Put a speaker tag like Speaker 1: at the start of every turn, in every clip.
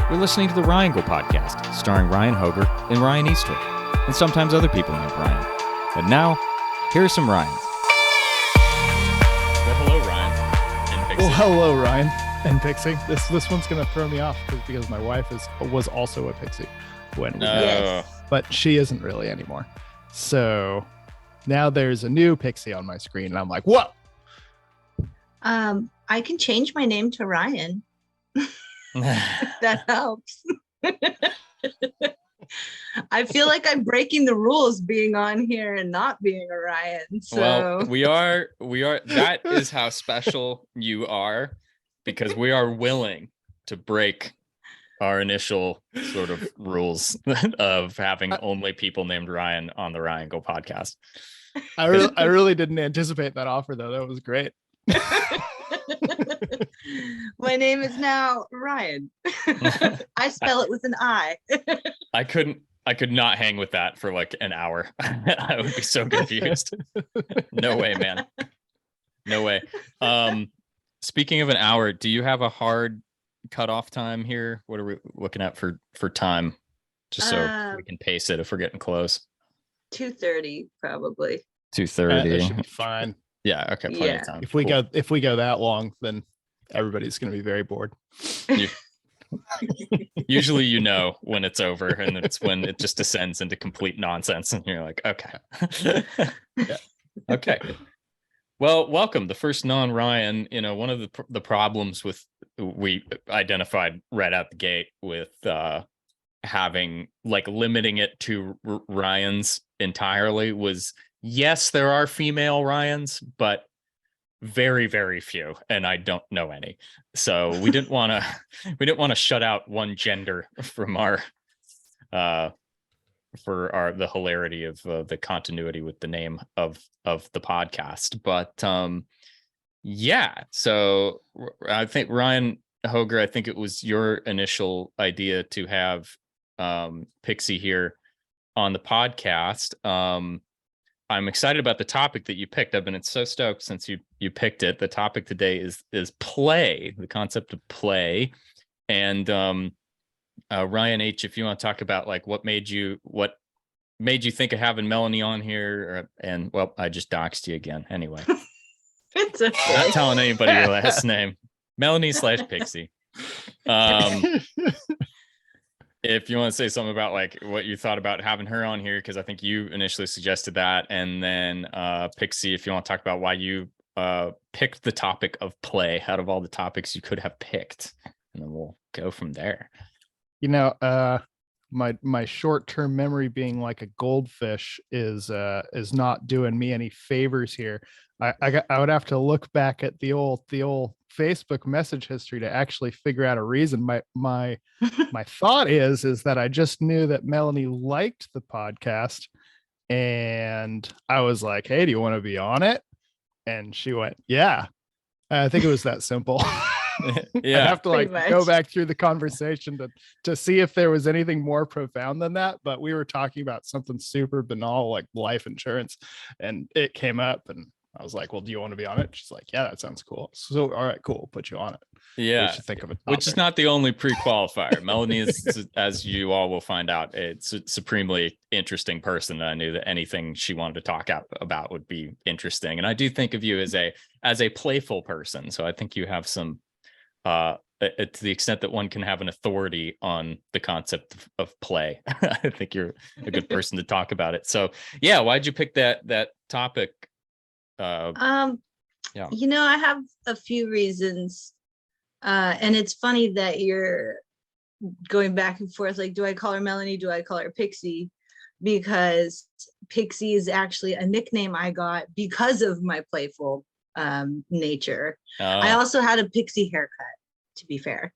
Speaker 1: You're listening to the Ryangle podcast, starring Ryan Hoger and Ryan Eastwood, and sometimes other people named Ryan. And now, here are some Ryans.
Speaker 2: Well, hello, Ryan and Pixi.
Speaker 3: Well, hello, Ryan and Pixi. This one's gonna throw me off because my wife was also a Pixi when we met,
Speaker 2: Yes.
Speaker 3: but she isn't really anymore. So now there's a new Pixi on my screen, and I'm like, what?
Speaker 4: I can change my name to Ryan. If that helps. I feel like I'm breaking the rules being on here and not being a Ryan. So
Speaker 2: Well, we are. That is how special you are, because we are willing to break our initial sort of rules of having only people named Ryan on the Ryangle podcast.
Speaker 3: I really didn't anticipate that offer, though. That was great.
Speaker 4: my name is now Ryan. I spell it with an I.
Speaker 2: I could not hang with that for like an hour. I would be so confused. No way, man. No way. Speaking of an hour, do you have a hard cutoff time here? What are we looking at for time? Just so we can pace it if we're getting close.
Speaker 4: 2:30 probably.
Speaker 2: 2:30.
Speaker 3: That should be fine.
Speaker 2: Yeah. Okay. Plenty
Speaker 4: Yeah.
Speaker 2: of time.
Speaker 3: If we
Speaker 2: Cool.
Speaker 3: go that long, then everybody's gonna be very bored.
Speaker 2: Usually, when it's over, and it's when it just descends into complete nonsense, and you're like, okay,
Speaker 3: Yeah.
Speaker 2: okay. Well, welcome, the first non-Ryan. One of the problems we identified right out the gate with having limiting it to Ryans entirely was, yes, there are female Ryans, but very, very few, and I don't know any. So we didn't want to shut out one gender from our the hilarity of the continuity with the name of the podcast. But yeah, so I think Ryan Hoger, I think it was your initial idea to have Pixi here on the podcast. I'm excited about the topic that you picked. I've been so stoked since you picked it. The topic today is play, the concept of play. And Ryan H., if you want to talk about what made you think of having Melanie on here, well, I just doxed you again. Anyway,
Speaker 4: It's okay.
Speaker 2: not telling anybody your last name, Melanie/Pixi. If you want to say something about what you thought about having her on here, because I think you initially suggested that, and then Pixi, if you want to talk about why you picked the topic of play out of all the topics you could have picked, and then we'll go from there.
Speaker 3: My short-term memory being like a goldfish is not doing me any favors here. I would have to look back at the old Facebook message history to actually figure out a reason. My thought is that I just knew that Melanie liked the podcast, and I was like, "Hey, do you want to be on it?" And she went, "Yeah." I think it was that simple.
Speaker 2: Yeah,
Speaker 3: I'd have to
Speaker 4: pretty
Speaker 3: go
Speaker 4: much.
Speaker 3: back through the conversation to see if there was anything more profound than that. But we were talking about something super banal like life insurance, and it came up, and I was like, "Well, do you want to be on it?" She's like, "Yeah, that sounds cool." So, all right, cool, put you on it. We
Speaker 2: yeah.
Speaker 3: should think of it.
Speaker 2: Which is not the only pre-qualifier. Melanie is, as you all will find out, it's a supremely interesting person. I knew that anything she wanted to talk about would be interesting. And I do think of you as a playful person. So I think you have some, to the extent that one can have an authority on the concept of play. I think you're a good person to talk about it. So yeah, why'd you pick that topic? Yeah.
Speaker 4: I have a few reasons. And it's funny that you're going back and forth. Like, do I call her Melanie? Do I call her Pixi? Because Pixi is actually a nickname I got because of my playful nature. I also had a Pixi haircut, to be fair.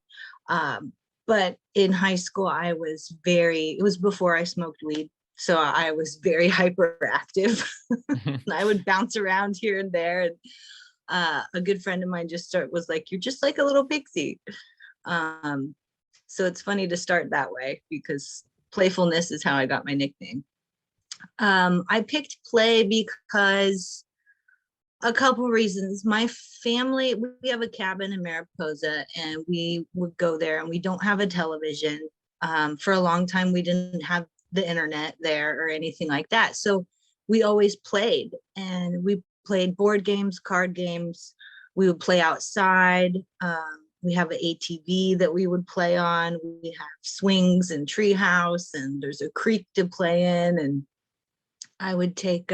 Speaker 4: But in high school, it was before I smoked weed. So I was very hyperactive. I would bounce around here and there. And a good friend of mine was like, "You're just like a little Pixi." So it's funny to start that way because playfulness is how I got my nickname. I picked play because A couple reasons. My family, we have a cabin in Mariposa, and we would go there, and we don't have a television. For a long time, we didn't have the internet there or anything like that. So we always played, and we played board games, card games. We would play outside. We have an ATV that we would play on. We have swings and treehouse, and there's a creek to play in. And I would take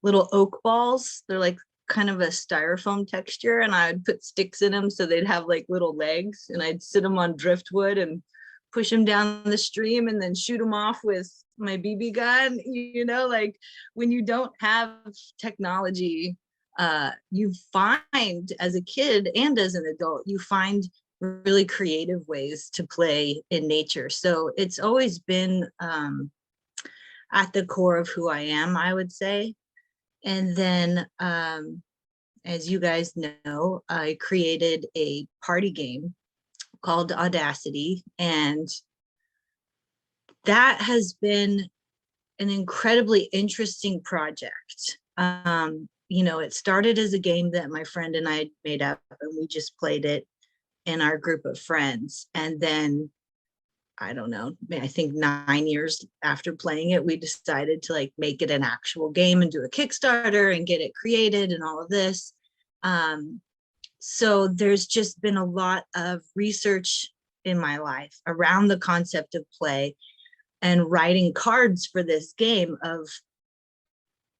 Speaker 4: little oak balls. They're like kind of a styrofoam texture, and I would put sticks in them so they'd have like little legs, and I'd sit them on driftwood and push them down the stream and then shoot them off with my BB gun. You know, like when you don't have technology, you find as a kid and as an adult, you find really creative ways to play in nature. So it's always been at the core of who I am, I would say. And then, as you guys know, I created a party game called Audacity, and that has been an incredibly interesting project. You know, it started as a game that my friend and I made up, and we just played it in our group of friends. And then, I don't know, I think 9 years after playing it, we decided to like make it an actual game and do a Kickstarter and get it created and all of this. So there's just been a lot of research in my life around the concept of play and writing cards for this game of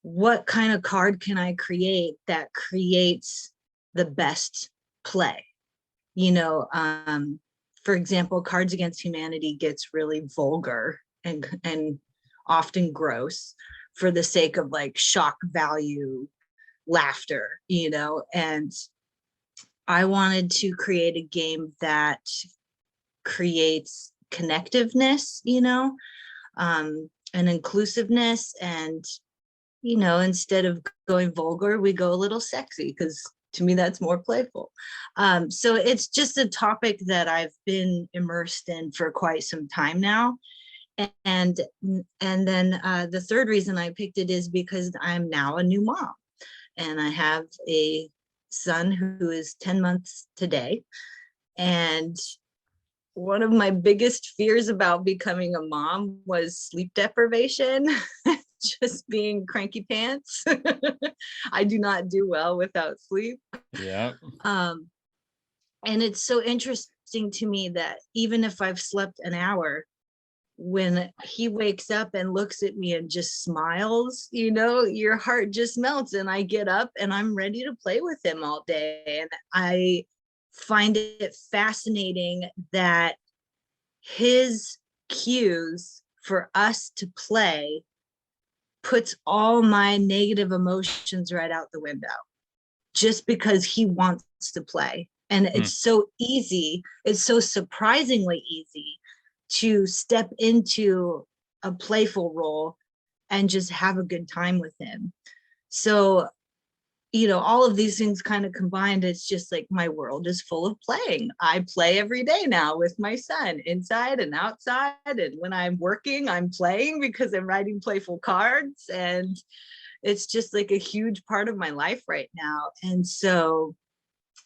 Speaker 4: what kind of card can I create that creates the best play. You know, for example, Cards Against Humanity gets really vulgar and often gross for the sake of like shock value, laughter, you know, and I wanted to create a game that creates connectiveness, you know, and inclusiveness. And, you know, instead of going vulgar, we go a little sexy, because to me, that's more playful. So it's just a topic that I've been immersed in for quite some time now. And then the third reason I picked it is because I'm now a new mom, and I have a son who is 10 months today. And one of my biggest fears about becoming a mom was sleep deprivation, just being cranky pants. I do not do well without sleep.
Speaker 2: Yeah.
Speaker 4: And it's so interesting to me that even if I've slept an hour, when he wakes up and looks at me and just smiles, you know, your heart just melts, and I get up and I'm ready to play with him all day. And I find it fascinating that his cues for us to play puts all my negative emotions right out the window, just because he wants to play. And it's so easy, it's so surprisingly easy to step into a playful role and just have a good time with him. So, you know, all of these things kind of combined, it's just like my world is full of playing. I play every day now with my son, inside and outside. And when I'm working, I'm playing because I'm writing playful cards. And it's just like a huge part of my life right now. And so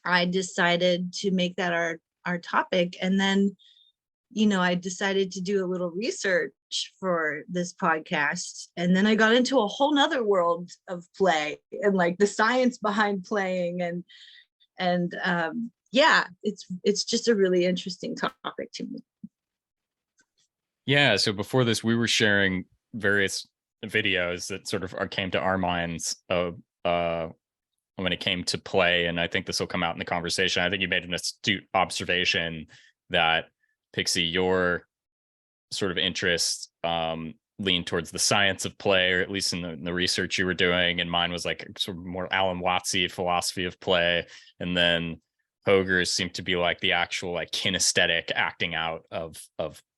Speaker 4: I decided to make that our topic. And then, you know, I decided to do a little research for this podcast. And then I got into a whole nother world of play and like the science behind playing. And yeah, it's just a really interesting topic to me.
Speaker 2: Yeah. So before this, we were sharing various videos that sort of came to our minds of when it came to play. And I think this will come out in the conversation. I think you made an astute observation that, Pixi, your sort of interests lean towards the science of play, or at least in the research you were doing. And mine was like sort of more Alan Wattsy philosophy of play. And then Hoger's seemed to be like the actual like kinesthetic acting out of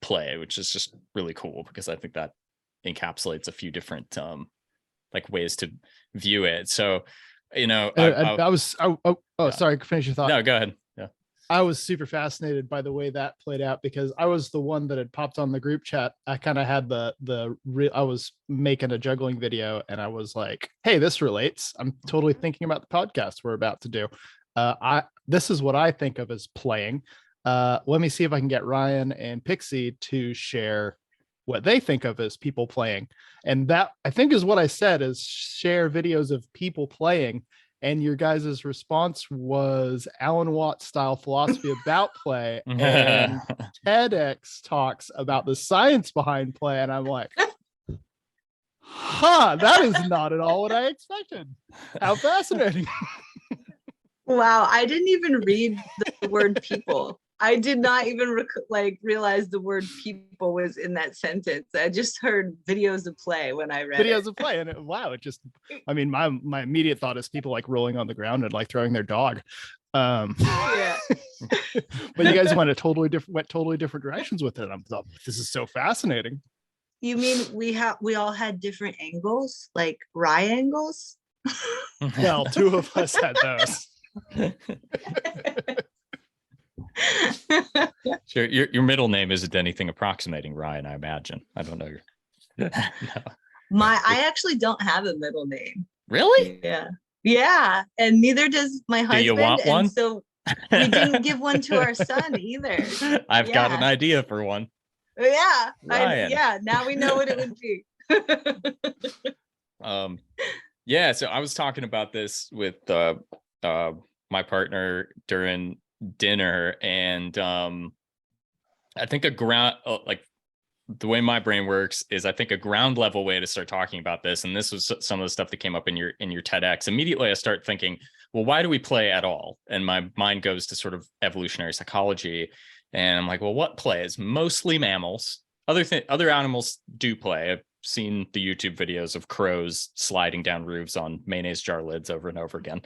Speaker 2: play, which is just really cool, because I think that encapsulates a few different like ways to view it. So, you know,
Speaker 3: sorry, finish your thought.
Speaker 2: No, go ahead. Yeah.
Speaker 3: I was super fascinated by the way that played out because I was the one that had popped on the group chat. I kind of had I was making a juggling video and I was like, hey, this relates. I'm totally thinking about the podcast we're about to do. This is what I think of as playing. Let me see if I can get Ryan and Pixi to share what they think of as people playing. And that, I think, is what I said, is share videos of people playing. And your guys' response was Alan Watts style philosophy about play and TEDx talks about the science behind play. And I'm like, that is not at all what I expected. How fascinating.
Speaker 4: Wow, I didn't even read the word people. I did not even realize the word people was in that sentence. I just heard videos of play when I read
Speaker 3: videos of play, and it just, I mean, my immediate thought is people like rolling on the ground and like throwing their dog.
Speaker 4: Yeah.
Speaker 3: But you guys went totally different directions with it. I'm like, this is so fascinating.
Speaker 4: You mean we all had different angles, like Rye angles?
Speaker 3: Well, two of us had those.
Speaker 2: Sure. Your middle name isn't anything approximating Ryan, I imagine. I don't know. No.
Speaker 4: I actually don't have a middle name.
Speaker 2: Really?
Speaker 4: Yeah, and neither does my husband.
Speaker 2: Do you want one?
Speaker 4: And so we didn't give one to our son either.
Speaker 2: I've got an idea for one.
Speaker 4: Yeah,
Speaker 2: Ryan.
Speaker 4: Now we know what it would be.
Speaker 2: Yeah. So I was talking about this with my partner during dinner, and I think a ground like the way my brain works is I think a ground level way to start talking about this, and this was some of the stuff that came up in your TEDx. Immediately I start thinking, well, why do we play at all? And my mind goes to sort of evolutionary psychology, and I'm like, well, what plays? Mostly mammals. Other animals do play. I've seen the YouTube videos of crows sliding down roofs on mayonnaise jar lids over and over again.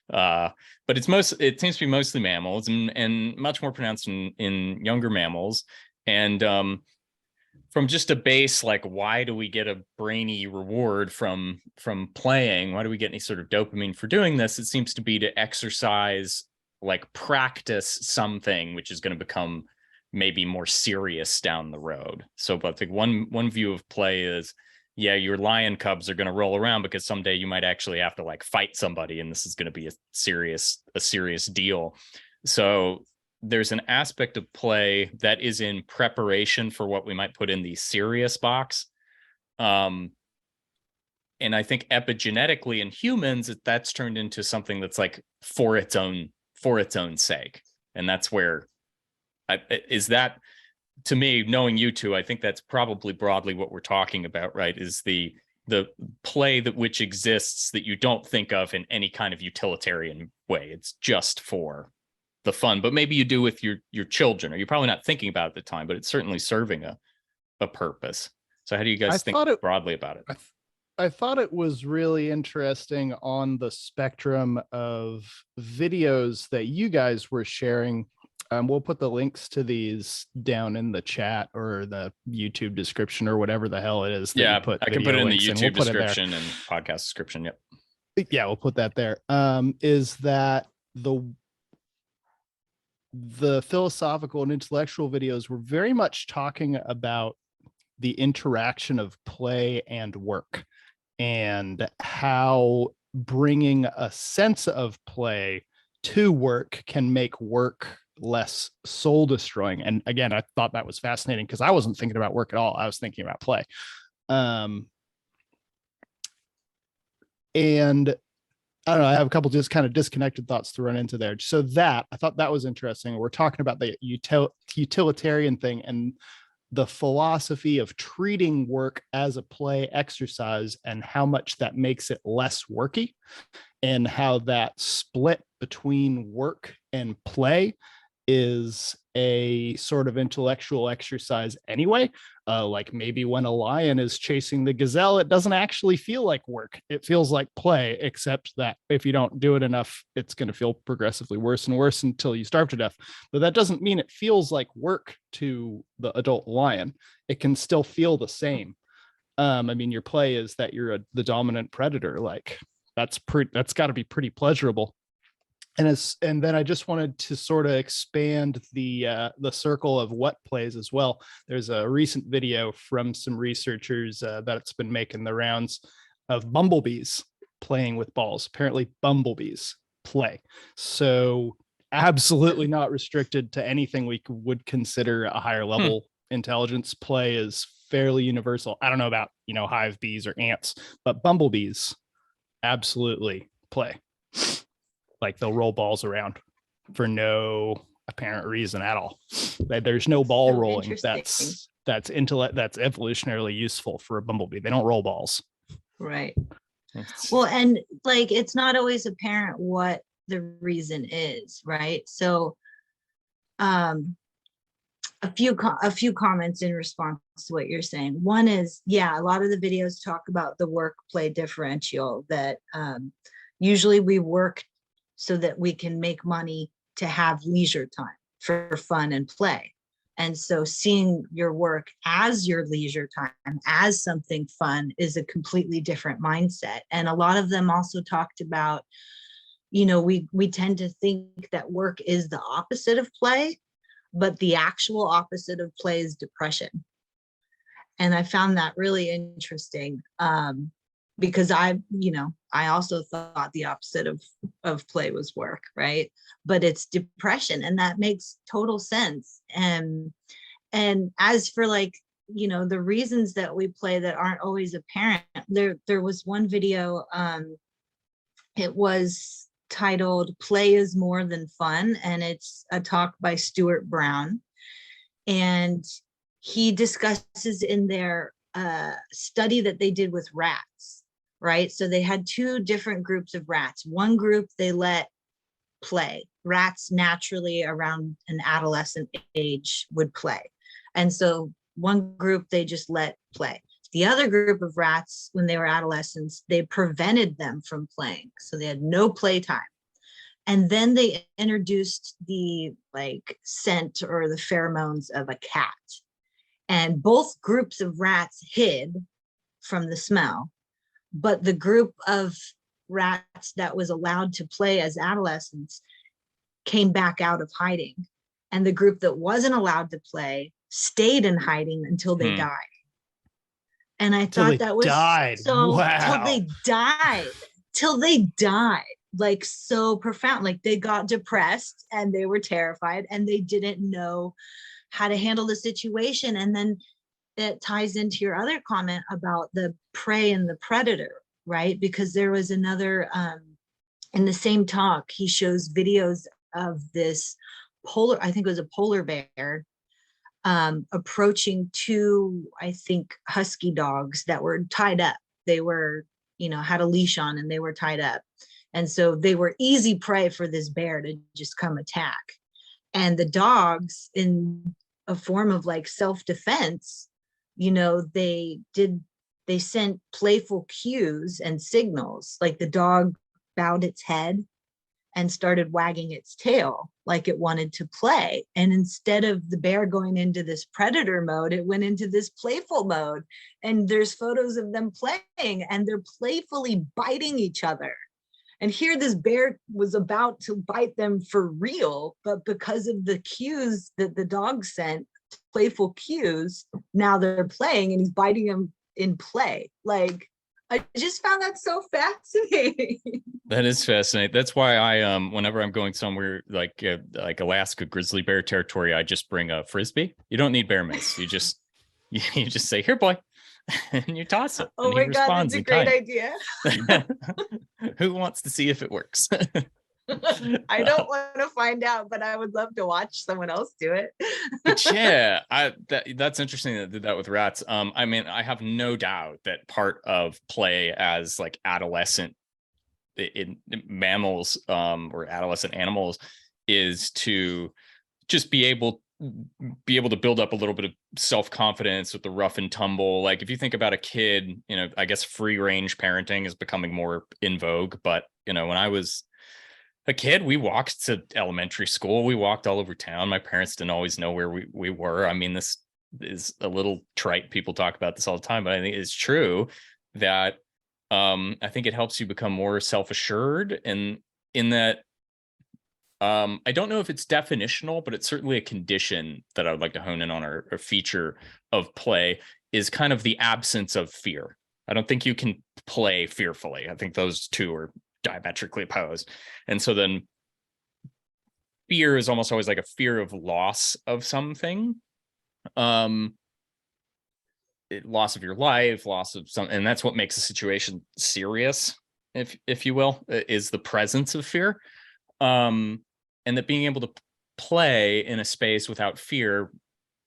Speaker 2: But it seems to be mostly mammals, and much more pronounced in younger mammals. And from just a base, like, why do we get a brainy reward from playing? Why do we get any sort of dopamine for doing this? It seems to be to exercise, like practice something which is going to become maybe more serious down the road. So I think one view of play is, yeah, your lion cubs are going to roll around because someday you might actually have to like fight somebody, and this is going to be a serious deal. So there's an aspect of play that is in preparation for what we might put in the serious box. And I think epigenetically in humans, that's turned into something that's like for its own sake. And that's where is that, to me, knowing you two, I think that's probably broadly what we're talking about, right? Is the play which exists that you don't think of in any kind of utilitarian way. It's just for the fun, but maybe you do with your children, or you're probably not thinking about it at the time, but it's certainly serving a purpose. So how do you guys think broadly about it?
Speaker 3: I thought it was really interesting on the spectrum of videos that you guys were sharing. We'll put the links to these down in the chat or the YouTube description or whatever the hell it is.
Speaker 2: Yeah, I can put it in the YouTube description and podcast description. Yep.
Speaker 3: Yeah, we'll put that there. Is that the philosophical and intellectual videos were very much talking about the interaction of play and work, and how bringing a sense of play to work can make work less soul destroying. And again, I thought that was fascinating because I wasn't thinking about work at all. I was thinking about play. And I don't know, I have a couple just kind of disconnected thoughts to run into there. So that, I thought that was interesting. We're talking about the utilitarian thing and the philosophy of treating work as a play exercise, and how much that makes it less worky, and how that split between work and play is a sort of intellectual exercise anyway. Like maybe when a lion is chasing the gazelle, it doesn't actually feel like work. It feels like play, except that if you don't do it enough, it's going to feel progressively worse and worse until you starve to death. But that doesn't mean it feels like work to the adult lion. It can still feel the same. I mean, your play is that you're the dominant predator. Like that's got to be pretty pleasurable. And then I just wanted to sort of expand the circle of what plays as well. There's a recent video from some researchers that's been making the rounds of bumblebees playing with balls. Apparently bumblebees play. So absolutely not restricted to anything we would consider a higher level intelligence. Play is fairly universal. I don't know about, hive bees or ants, but bumblebees absolutely play. Like they'll roll balls around for no apparent reason at all. There's no ball rolling. That's evolutionarily useful for a bumblebee. They don't roll balls. Right.
Speaker 4: Well, and like it's not always apparent what the reason is, right? So a few comments in response to what you're saying. One is, a lot of the videos talk about the work play differential, that usually we work so that we can make money to have leisure time for fun and play. And so seeing your work as your leisure time, as something fun, is a completely different mindset. And a lot of them also talked about, we tend to think that work is the opposite of play, but the actual opposite of play is depression. And I found that really interesting. Because I also thought the opposite of play was work, right? But it's depression, and that makes total sense. And as for the reasons that we play that aren't always apparent, there was one video, it was titled "Play is More Than Fun," and it's a talk by Stuart Brown, and he discusses in their study that they did with rats. Right. So they had two different groups of rats. One group, they let play. Rats naturally around an adolescent age would play. And so one group, they just let play. The other group of rats, when they were adolescents, they prevented them from playing. So they had no playtime. And then they introduced the scent or the pheromones of a cat. And both groups of rats hid from the smell. But the group of rats that was allowed to play as adolescents came back out of hiding. And the group that wasn't allowed to play stayed in hiding until they died. And I thought that was so, till they died, like so profound. Like they got depressed and they were terrified and they didn't know how to handle the situation. And then it ties into your other comment about the prey and the predator, right? Because there was another, in the same talk, he shows videos of this I think it was a polar bear, approaching two, I think, husky dogs that were tied up. They were, had a leash on and they were tied up. And so they were easy prey for this bear to just come attack. And the dogs, in a form of self-defense, they sent playful cues and signals. Like the dog bowed its head and started wagging its tail like it wanted to play. And instead of the bear going into this predator mode, it went into this playful mode. And there's photos of them playing and they're playfully biting each other. And here this bear was about to bite them for real, but because of the cues that the dog sent, playful cues, now they're playing and he's biting them in play. I just found that so fascinating.
Speaker 2: That is fascinating. That's why I whenever I'm going somewhere like Alaska grizzly bear territory, I just bring a frisbee. You don't need bear mace. You just say, "Here, boy," and you toss it.
Speaker 4: Oh my God, that's a great idea.
Speaker 2: Who wants to see if it works?
Speaker 4: I don't want to find out, but I would love to watch someone else do it.
Speaker 2: But yeah, that's interesting that did that with rats. I mean, I have no doubt that part of play as adolescent in mammals or adolescent animals is to just be able to build up a little bit of self-confidence with the rough and tumble. Like if you think about a kid, I guess free range parenting is becoming more in vogue, but when I was a kid, we walked to elementary school. We walked all over town. My parents didn't always know where we were. I mean, this is a little trite. People talk about this all the time, but I think it's true that I think it helps you become more self-assured, and in that I don't know if it's definitional, but it's certainly a condition that I would like to hone in on, or a feature of play, is kind of the absence of fear. I don't think you can play fearfully. I think those two are diametrically opposed. And so then fear is almost always like a fear of loss of something. Loss of your life, loss of some, and that's what makes a situation serious, if you will, is the presence of fear. And that being able to play in a space without fear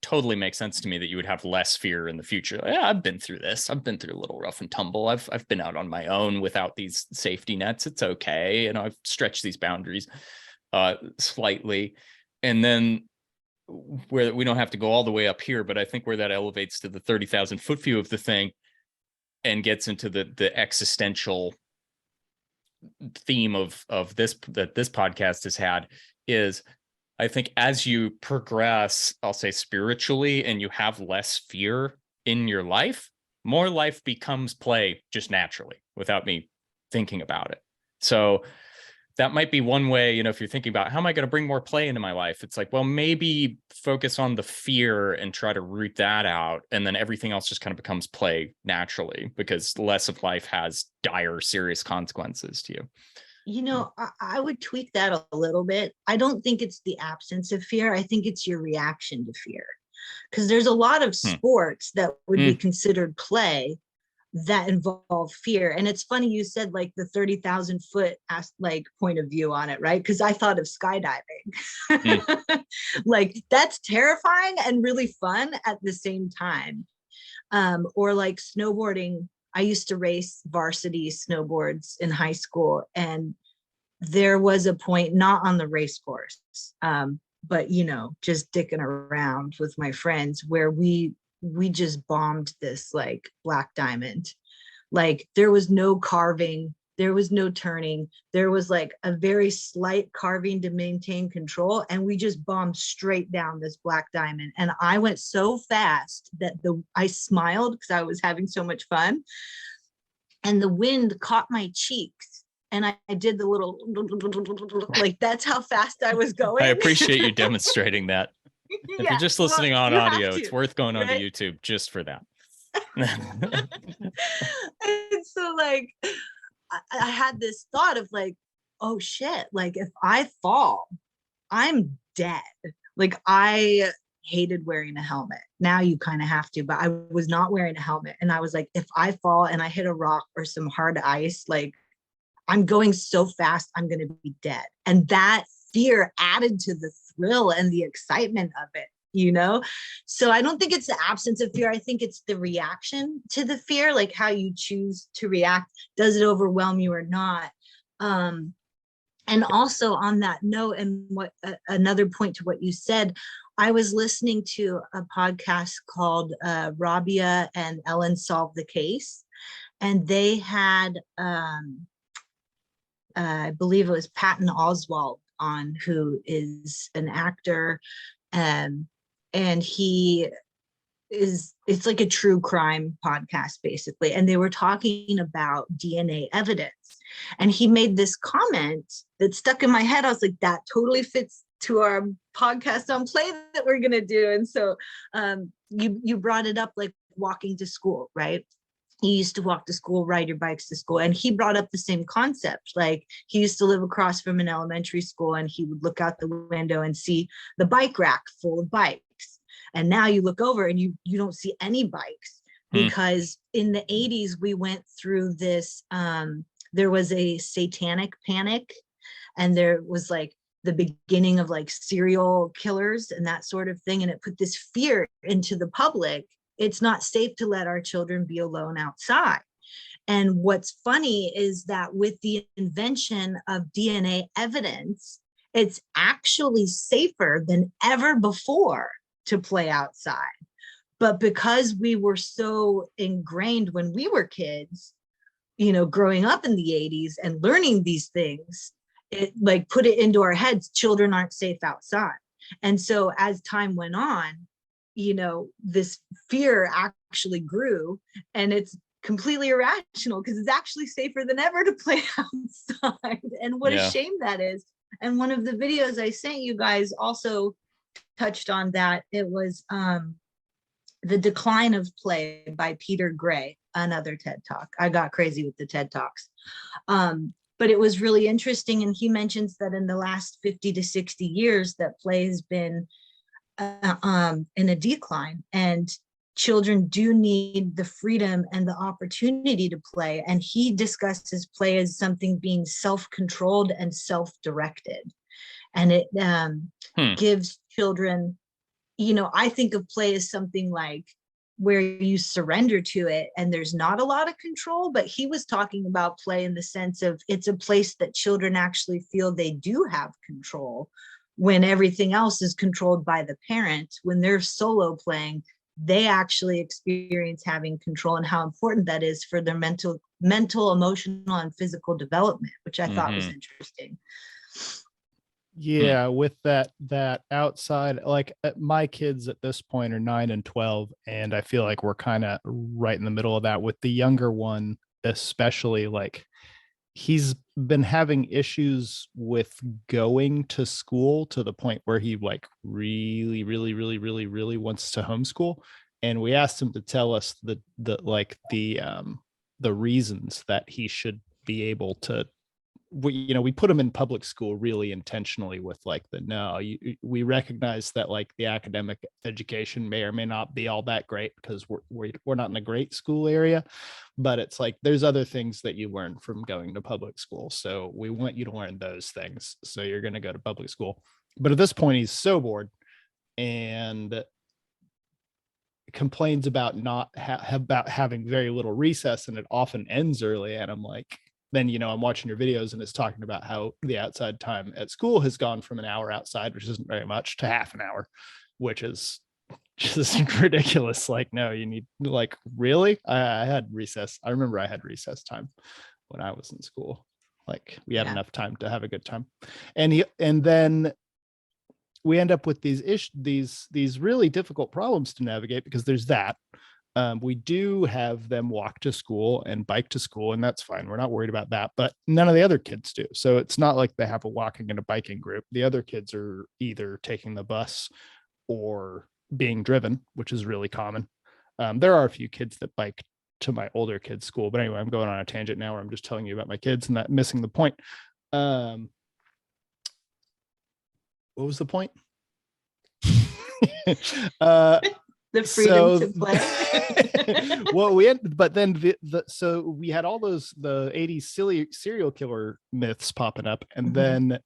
Speaker 2: totally makes sense to me, that you would have less fear in the future. Yeah, I've been through this. I've been through a little rough and tumble. I've been out on my own without these safety nets. It's okay. You know, I've stretched these boundaries slightly. And then where we don't have to go all the way up here, but I think where that elevates to the 30,000 foot view of the thing and gets into the existential theme of this, that this podcast has had, is I think as you progress, I'll say spiritually, and you have less fear in your life, more life becomes play just naturally without me thinking about it. So that might be one way, you know, if you're thinking about how am I going to bring more play into my life, it's like, well, maybe focus on the fear and try to root that out. And then everything else just kind of becomes play naturally, because less of life has dire, serious consequences to you.
Speaker 4: You know, I would tweak that a little bit. I don't think it's the absence of fear. I think it's your reaction to fear. Because there's a lot of sports that would be considered play that involve fear. And it's funny you said like the 30,000 foot like point of view on it, right? Because I thought of skydiving. Like that's terrifying and really fun at the same time. Or like snowboarding. I used to race varsity snowboards in high school, and there was a point, not on the race course, but you know, just dicking around with my friends, where we just bombed this like black diamond. Like there was no carving, there was no turning, there was like a very slight carving to maintain control, and we just bombed straight down this black diamond. And I went so fast that I smiled because I was having so much fun, and the wind caught my cheeks, and I did the little like, that's how fast I was going.
Speaker 2: I appreciate you demonstrating that. If you're just listening on audio, it's worth going onto YouTube just for that.
Speaker 4: And so like I had this thought of like, oh shit, like if I fall, I'm dead. Like I hated wearing a helmet. Now you kind of have to, but I was not wearing a helmet. And I was like, if I fall and I hit a rock or some hard ice, like I'm going so fast, I'm going to be dead. And that fear added to the thrill and the excitement of it, you know? So I don't think it's the absence of fear. I think it's the reaction to the fear, like how you choose to react. Does it overwhelm you or not? And also on that note, and what another point to what you said, I was listening to a podcast called Rabia and Ellen Solve the Case. And they had, I believe it was Patton Oswalt on, who is an actor. And he is, it's like a true crime podcast basically. And they were talking about DNA evidence. And he made this comment that stuck in my head. I was like, that totally fits to our podcast on play that we're going to do. And so you brought it up, like walking to school, right? You used to walk to school, ride your bikes to school. And he brought up the same concept. Like he used to live across from an elementary school, and he would look out the window and see the bike rack full of bikes. And now you look over and you don't see any bikes, because in the 80s, we went through this, there was a satanic panic, and there was like the beginning of like serial killers and that sort of thing. And it put this fear into the public. It's not safe to let our children be alone outside. And what's funny is that with the invention of DNA evidence, it's actually safer than ever before to play outside. But because we were so ingrained when we were kids, you know, growing up in the 80s and learning these things, it like put it into our heads, children aren't safe outside. And so as time went on, you know, this fear actually grew, and it's completely irrational because it's actually safer than ever to play outside. And what a shame that is. And one of the videos I sent you guys also touched on that. It was The Decline of Play by Peter Gray, another TED Talk. I got crazy with the TED Talks. But it was really interesting. And he mentions that in the last 50 to 60 years that play has been in a decline, and children do need the freedom and the opportunity to play. And he discusses play as something being self-controlled and self-directed. And it gives children, I think of play as something like where you surrender to it and there's not a lot of control, but he was talking about play in the sense of it's a place that children actually feel they do have control when everything else is controlled by the parent. When they're solo playing, they actually experience having control, and how important that is for their mental, emotional, and physical development, which I thought was interesting.
Speaker 3: Yeah, with that outside, like my kids at this point are 9 and 12, and I feel like we're kind of right in the middle of that. With the younger one especially, like he's been having issues with going to school to the point where he like really wants to homeschool. And we asked him to tell us the reasons that he should be able to. We put him in public school really intentionally with like we recognize that like the academic education may or may not be all that great because we're not in a great school area, but it's like there's other things that you learn from going to public school, so we want you to learn those things, so you're going to go to public school. But at this point he's so bored and complains about about having very little recess, and it often ends early. And I'm like, then I'm watching your videos and it's talking about how the outside time at school has gone from an hour outside, which isn't very much, to half an hour, which is just ridiculous. Like, no, you need, like, really? I had recess. I remember I had recess time when I was in school. Like, we had enough time to have a good time. And then we end up with these really difficult problems to navigate, because there's that. We do have them walk to school and bike to school, and that's fine. We're not worried about that, but none of the other kids do. So it's not like they have a walking and a biking group. The other kids are either taking the bus or being driven, which is really common. There are a few kids that bike to my older kids' school, but anyway, I'm going on a tangent now where I'm just telling you about my kids and that missing the point. What was the point?
Speaker 4: The freedom to play.
Speaker 3: Well, so we had all the 80s serial killer myths popping up, and then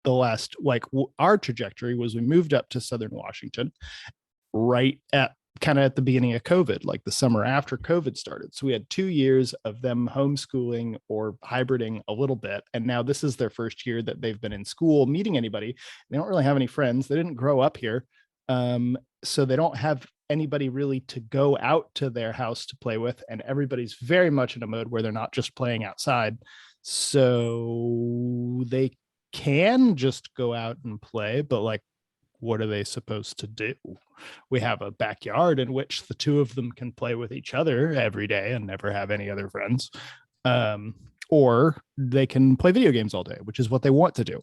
Speaker 3: the last, like, our trajectory was we moved up to Southern Washington right at kind of at the beginning of COVID, like the summer after COVID started. So we had 2 years of them homeschooling or hybriding a little bit. And now this is their first year that they've been in school meeting anybody. They don't really have any friends. They didn't grow up here. So they don't have anybody really to go out to their house to play with. And everybody's very much in a mode where they're not just playing outside. So they can just go out and play, but like, what are they supposed to do? We have a backyard in which the two of them can play with each other every day and never have any other friends. Or they can play video games all day, which is what they want to do.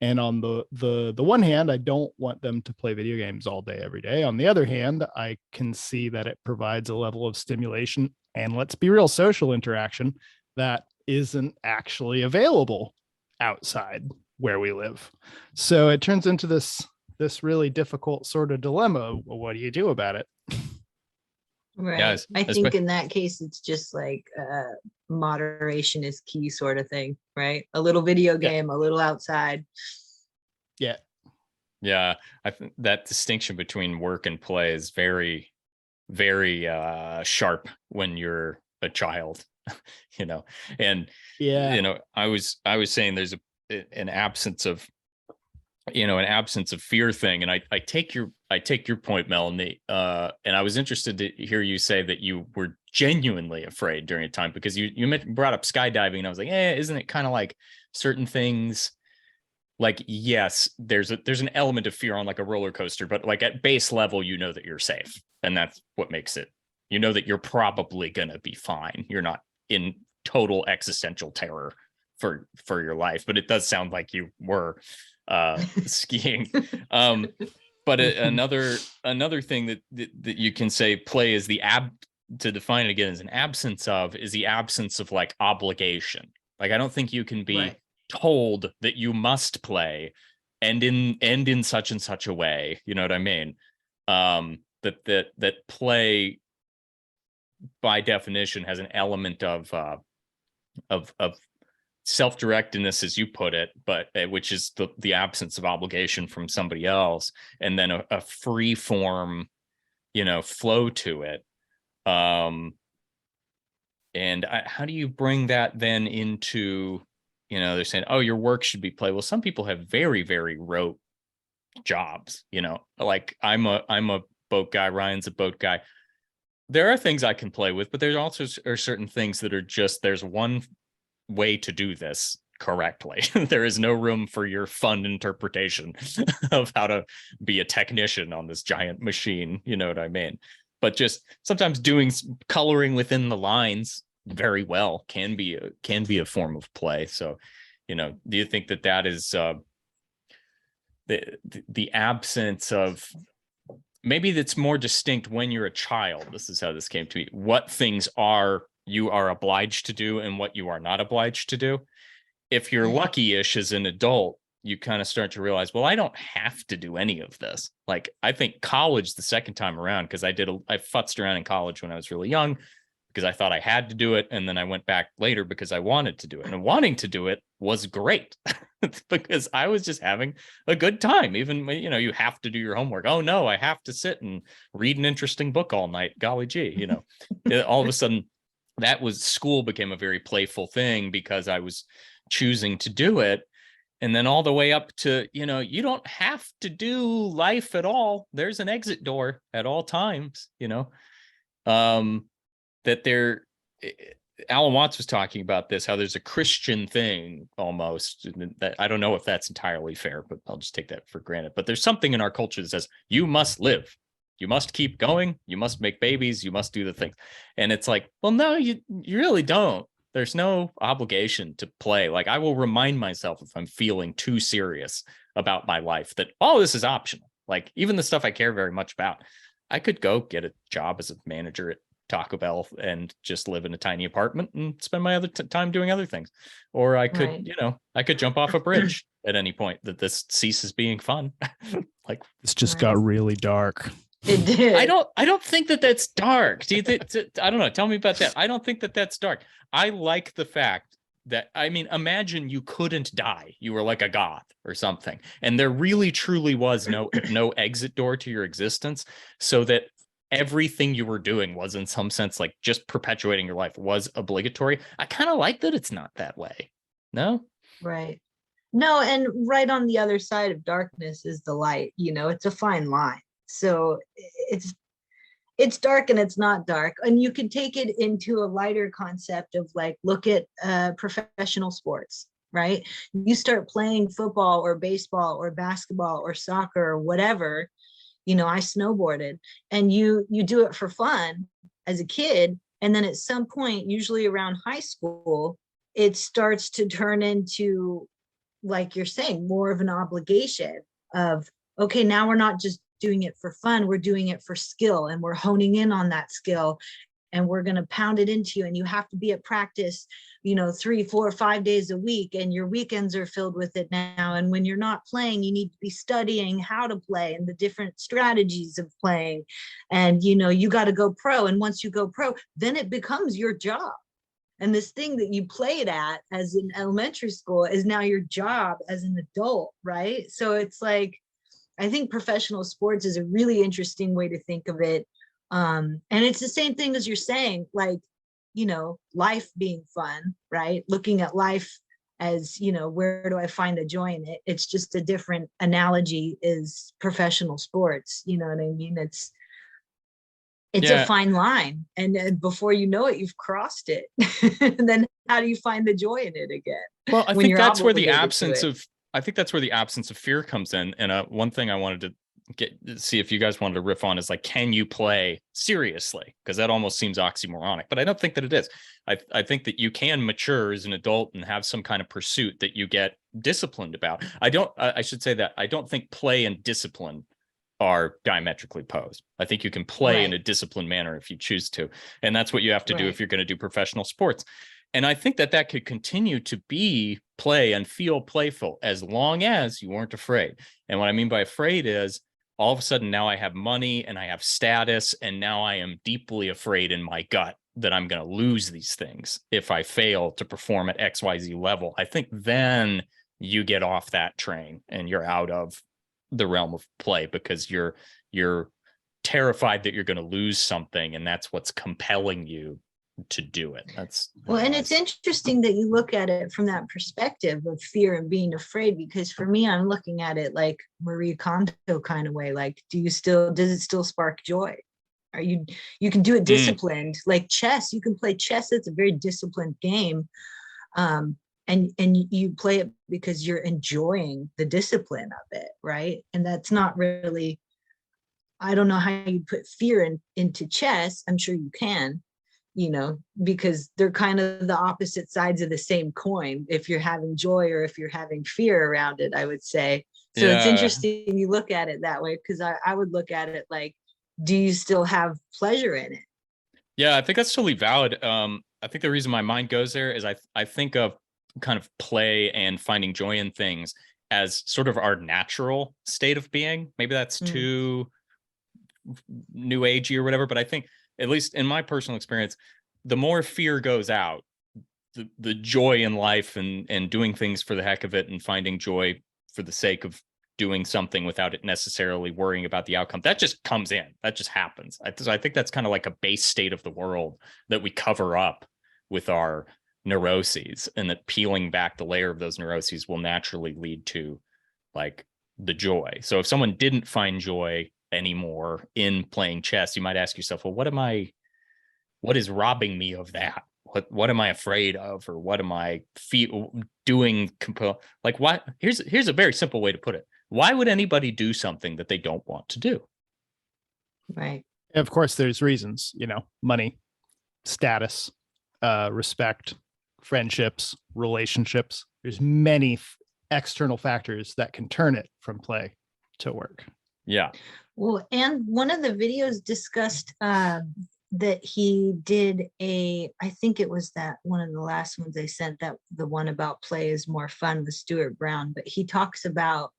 Speaker 3: And on the one hand, I don't want them to play video games all day, every day. On the other hand, I can see that it provides a level of stimulation and, let's be real, social interaction that isn't actually available outside where we live. So it turns into this really difficult sort of dilemma. Well, what do you do about it?
Speaker 4: Right. Yeah, I think in that case, it's just like moderation is key sort of thing, right? A little video game, a little outside.
Speaker 3: Yeah.
Speaker 2: Yeah. I think that distinction between work and play is very, very sharp when you're a child, and, I was saying there's an absence of fear thing. And I take your point, Melanie. And I was interested to hear you say that you were genuinely afraid during a time, because you brought up skydiving, and I was like, isn't it kind of like certain things? Like, yes, there's an element of fear on like a roller coaster, but like at base level, that you're safe. And that's what makes it, that you're probably going to be fine. You're not in total existential terror for your life, but it does sound like you were skiing. But another thing that you can say play is to define it again as an absence of, is the absence of like obligation. Like, I don't think you can be told that you must play and in such and such a way. You know what I mean? That play by definition has an element of self-directedness, as you put it, but which is the absence of obligation from somebody else, and then a free form, flow to it. And how do you bring that then into, they're saying, oh, your work should be play. Well, some people have very, very rote jobs, like I'm a boat guy, Ryan's a boat guy. There are things I can play with, but there's also certain things that are just, there's one way to do this correctly. There is no room for your fun interpretation of how to be a technician on this giant machine. You know what I mean? But just sometimes coloring within the lines very well can be a form of play. So, do you think that is the absence of, maybe that's more distinct when you're a child? This is how this came to me. What things you are obliged to do and what you are not obliged to do. If you're lucky-ish as an adult, you kind of start to realize, well, I don't have to do any of this. Like, I think college the second time around, because I futzed around in college when I was really young because I thought I had to do it. And then I went back later because I wanted to do it. And wanting to do it was great because I was just having a good time. Even when, you have to do your homework. Oh no, I have to sit and read an interesting book all night. Golly gee, all of a sudden school became a very playful thing because I was choosing to do it. And then all the way up to, you don't have to do life at all. There's an exit door at all times, Alan Watts was talking about this, how there's a Christian thing almost. That, I don't know if that's entirely fair, but I'll just take that for granted. But there's something in our culture that says you must live. You must keep going. You must make babies. You must do the things. And it's like, well, no, you really don't. There's no obligation to play. Like, I will remind myself if I'm feeling too serious about my life that, oh, this is optional. Like, even the stuff I care very much about, I could go get a job as a manager at Taco Bell and just live in a tiny apartment and spend my other time doing other things. Or I could, I could jump off a bridge at any point that this ceases being fun. Like,
Speaker 3: it's just got really dark.
Speaker 4: It did.
Speaker 2: I don't think that's dark. Do you think? I don't know. Tell me about that. I don't think that's dark. I like the fact that, imagine you couldn't die. You were like a goth or something, and there really truly was no exit door to your existence, so that everything you were doing was in some sense like just perpetuating your life was obligatory. I kind of like that it's not that way. No?
Speaker 4: Right. No, and right on the other side of darkness is the light. It's a fine line. So it's dark and it's not dark. And you can take it into a lighter concept of like, look at professional sports, right? You start playing football or baseball or basketball or soccer or whatever. I snowboarded, and you do it for fun as a kid. And then at some point, usually around high school, it starts to turn into, like you're saying, more of an obligation of, okay, now we're not just doing it for fun, we're doing it for skill, and we're honing in on that skill, and we're going to pound it into you, and you have to be at practice 3, 4, 5 days a week, and your weekends are filled with it now. And when you're not playing, you need to be studying how to play and the different strategies of playing, and you got to go pro. And once you go pro, then it becomes your job, and this thing that you played at as in elementary school is now your job as an adult, right? So it's like, I think professional sports is a really interesting way to think of it. And it's the same thing as you're saying, like, life being fun, right? Looking at life as, where do I find the joy in it? It's just a different analogy is professional sports. You know what I mean? It's a fine line. And before you know it, you've crossed it. And then how do you find the joy in it again?
Speaker 2: Well, I think that's where the absence of fear comes in. And one thing I wanted see if you guys wanted to riff on is like, can you play seriously? Because that almost seems oxymoronic, but I don't think that it is. I think that you can mature as an adult and have some kind of pursuit that you get disciplined about. I should say that I don't think play and discipline are diametrically opposed. I think you can play in a disciplined manner if you choose to. And that's what you have to do if you're going to do professional sports. And I think that that could continue to be play and feel playful as long as you weren't afraid. And what I mean by afraid is all of a sudden now I have money and I have status, and now I am deeply afraid in my gut that I'm going to lose these things if I fail to perform at XYZ level. I think then you get off that train and you're out of the realm of play because you're terrified that you're going to lose something, and that's what's compelling you to do it. That's
Speaker 4: well, and it's interesting that you look at it from that perspective of fear and being afraid, because for me, I'm looking at it like Marie Kondo kind of way. Like, does it still spark joy? You can do it disciplined, like chess. You can play chess. It's a very disciplined game. And you play it because you're enjoying the discipline of it, right? And that's not really, I don't know how you put fear into chess. I'm sure you can, because they're kind of the opposite sides of the same coin. If you're having joy or if you're having fear around it, I would say. So It's interesting you look at it that way, because I would look at it like, do you still have pleasure in it?
Speaker 2: Yeah, I think that's totally valid. I think the reason my mind goes there is I think of kind of play and finding joy in things as sort of our natural state of being. Maybe that's too new agey or whatever, but I think, at least in my personal experience, the more fear goes out, the joy in life and doing things for the heck of it and finding joy for the sake of doing something without it necessarily worrying about the outcome, that just comes in. That just happens. So I think that's kind of like a base state of the world that we cover up with our neuroses, and that peeling back the layer of those neuroses will naturally lead to like the joy. So if someone didn't find joy anymore in playing chess, you might ask yourself, well, what is robbing me of that? What am I afraid of, or what am I doing? Like, why? Here's a very simple way to put it. Why would anybody do something that they don't want to do?
Speaker 4: Right.
Speaker 3: And of course, there's reasons, money, status, respect, friendships, relationships. There's many external factors that can turn it from play to work.
Speaker 2: Yeah.
Speaker 4: Well, and one of the videos discussed that he did I think it was that one of the last ones they sent, that the one about play is more fun with Stuart Brown, but he talks about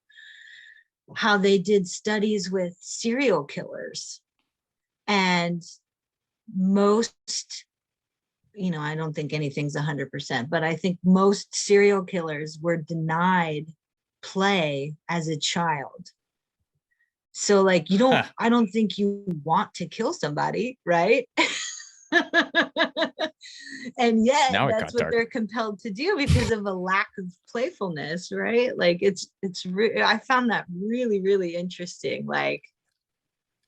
Speaker 4: how they did studies with serial killers, and most, I don't think anything's 100%, but I think most serial killers were denied play as a child. So like, I don't think you want to kill somebody, right? And yet that's what they're compelled to do because of a lack of playfulness, right? Like I found that really, really interesting. Like,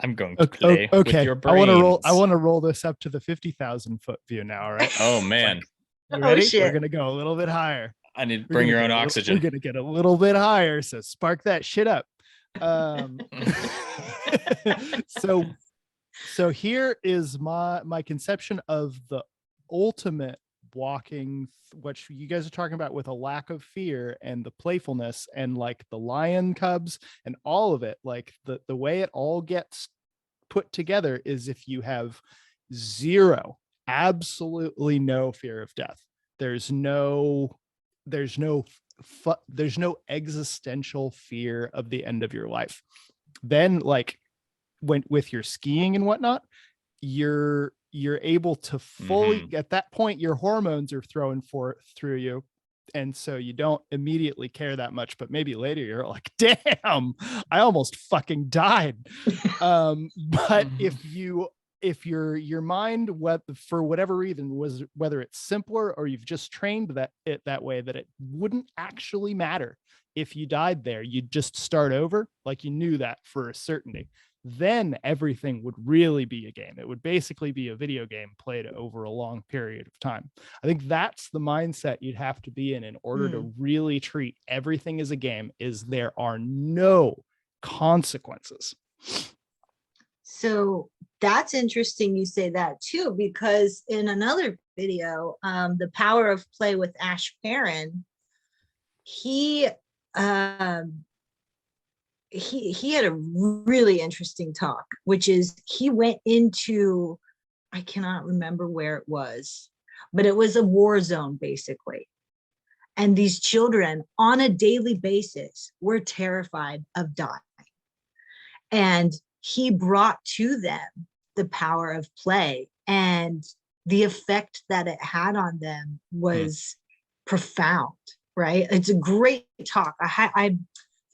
Speaker 2: I'm going to play with your brains.
Speaker 3: I want to roll this up to the 50,000 foot view now, right?
Speaker 2: Oh man.
Speaker 3: You ready? We're going to go a little bit higher.
Speaker 2: I need to bring your own oxygen.
Speaker 3: We're going to get a little bit higher. So spark that shit up. So here is my conception of the ultimate walking, what you guys are talking about with a lack of fear and the playfulness and like the lion cubs and all of it. Like the way it all gets put together is if you have absolutely no fear of death. There's no existential fear of the end of your life. Then like with your skiing and whatnot, you're able to fully at that point, your hormones are through you. And so you don't immediately care that much, but maybe later you're like, damn, I almost fucking died. But if your mind, for whatever reason, was whether it's simpler or you've just trained that way, that it wouldn't actually matter if you died there, you'd just start over, like you knew that for a certainty, then everything would really be a game. It would basically be a video game played over a long period of time. I think that's the mindset you'd have to be in order to really treat everything as a game. Is there are no consequences.
Speaker 4: So that's interesting you say that too, because in another video, The Power of Play with Ash Perrin, he had a really interesting talk, which is he went into, I cannot remember where it was, but it was a war zone basically. And these children on a daily basis were terrified of dying. And he brought to them the power of play, and the effect that it had on them was profound, right? It's a great talk. I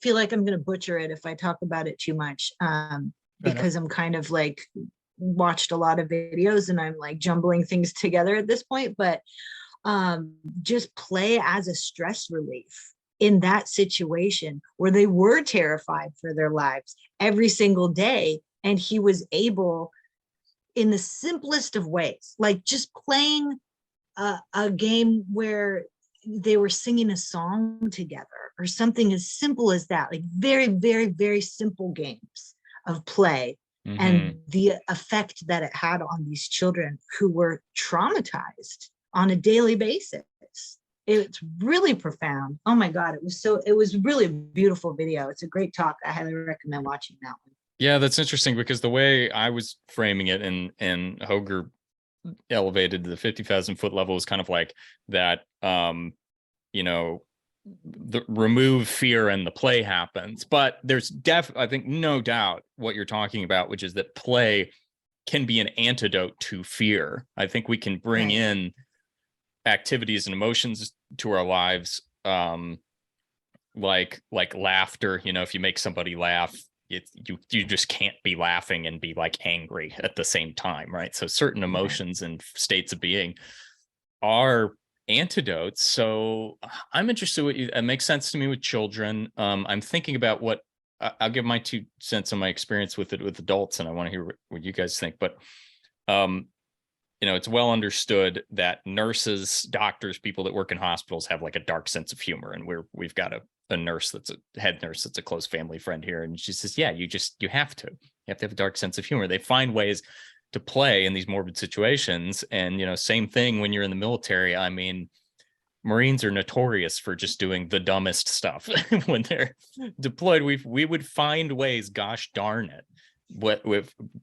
Speaker 4: feel like I'm going to butcher it if I talk about it too much, because I'm kind of like watched a lot of videos and I'm like jumbling things together at this point, but just play as a stress relief in that situation where they were terrified for their lives every single day. And he was able, in the simplest of ways, like just playing a game where they were singing a song together or something as simple as that, like very, very, very simple games of play, and the effect that it had on these children who were traumatized on a daily basis. It's really profound. Oh my God. It was really a beautiful video. It's a great talk. I highly recommend watching that one.
Speaker 2: Yeah, that's interesting, because the way I was framing it and Hoger elevated to the 50,000 foot level is kind of like that, the remove fear and the play happens. But there's I think no doubt what you're talking about, which is that play can be an antidote to fear. I think we can bring in activities and emotions to our lives, like laughter. If you make somebody laugh, you just can't be laughing and be like angry at the same time, right? So certain emotions and states of being are antidotes. So I'm interested what it makes sense to me with children. I'm thinking about what I'll give my 2 cents on my experience with it with adults, and I want to hear what you guys think. But it's well understood that nurses, doctors, people that work in hospitals have like a dark sense of humor, and we've got a nurse that's a head nurse that's a close family friend here, and she says, yeah, you have to have a dark sense of humor. They find ways to play in these morbid situations. And same thing when you're in the military. I mean, Marines are notorious for just doing the dumbest stuff when they're deployed. We would find ways, gosh darn it,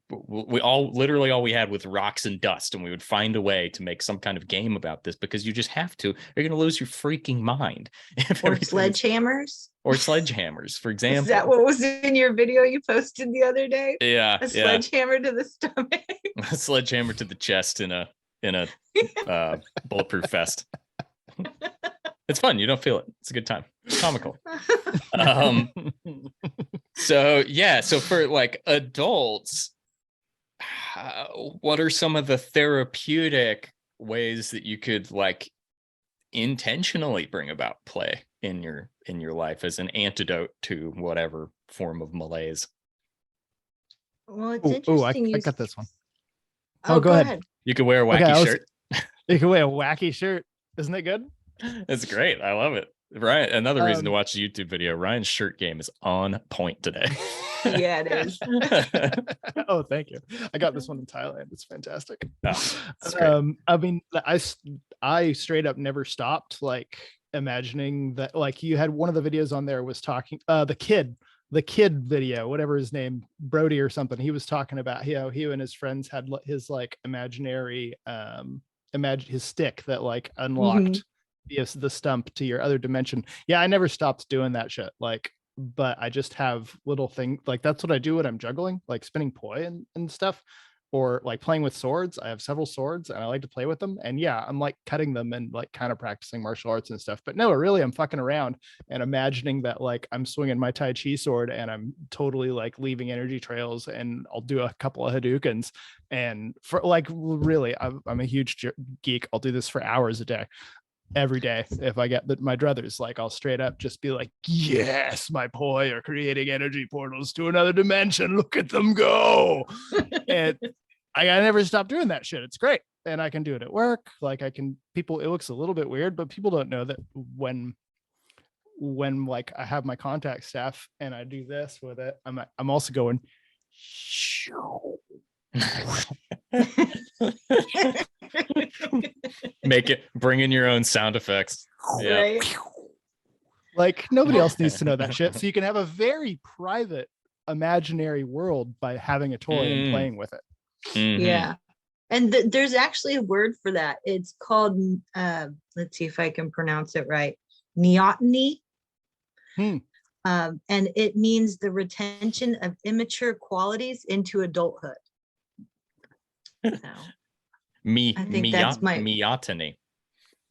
Speaker 2: literally all we had was rocks and dust, and we would find a way to make some kind of game about this, because you just have to. You're going to lose your freaking mind.
Speaker 4: Or sledgehammers.
Speaker 2: For example.
Speaker 4: Is that what was in your video you posted the other day?
Speaker 2: Yeah.
Speaker 4: A sledgehammer to the stomach.
Speaker 2: A sledgehammer to the chest in a bulletproof vest. It's fun. You don't feel it. It's a good time. It's comical. So for like adults, what are some of the therapeutic ways that you could like intentionally bring about play in your life as an antidote to whatever form of malaise?
Speaker 4: Well, it's interesting.
Speaker 3: I got this one.
Speaker 4: Go ahead.
Speaker 2: You could wear a wacky shirt.
Speaker 3: You can wear a wacky shirt. Isn't it good?
Speaker 2: It's great. I love it. Ryan, another reason to watch the YouTube video. Ryan's shirt game is on point today.
Speaker 4: Yeah, it is.
Speaker 3: Oh, thank you. I got this one in Thailand. It's fantastic.
Speaker 2: Oh,
Speaker 3: I mean, I straight up never stopped like imagining that. Like you had one of the videos on there was talking the kid video, whatever his name, Brody or something. He was talking about he and his friends had his like imaginary imagine his stick that like unlocked the stump to your other dimension. Yeah, I never stopped doing that shit. Like, but I just have little things like that's what I do when I'm juggling, like spinning poi and stuff, or like playing with swords. I have several swords and I like to play with them. And yeah, I'm like cutting them and like kind of practicing martial arts and stuff. But no, really, I'm fucking around and imagining that like I'm swinging my Tai Chi sword and I'm totally like leaving energy trails, and I'll do a couple of Hadoukens. And for like really, I'm a huge geek. I'll do this for hours a day. Every day, if I get my druthers, like I'll straight up just be like, yes, my poi are creating energy portals to another dimension. Look at them go. And I never stop doing that shit. It's great. And I can do it at work. Like it looks a little bit weird, but people don't know that when when like I have my contact staff and I do this with it, I'm also going.
Speaker 2: Bring in your own sound effects. Yeah.
Speaker 4: Right.
Speaker 3: Like nobody else needs to know that shit. So you can have a very private imaginary world by having a toy and playing with it.
Speaker 2: Mm-hmm.
Speaker 4: Yeah. And there's actually a word for that. It's called, let's see if I can pronounce it right. Neoteny. And it means the retention of immature qualities into adulthood. So, I think that's my
Speaker 2: Meoteny.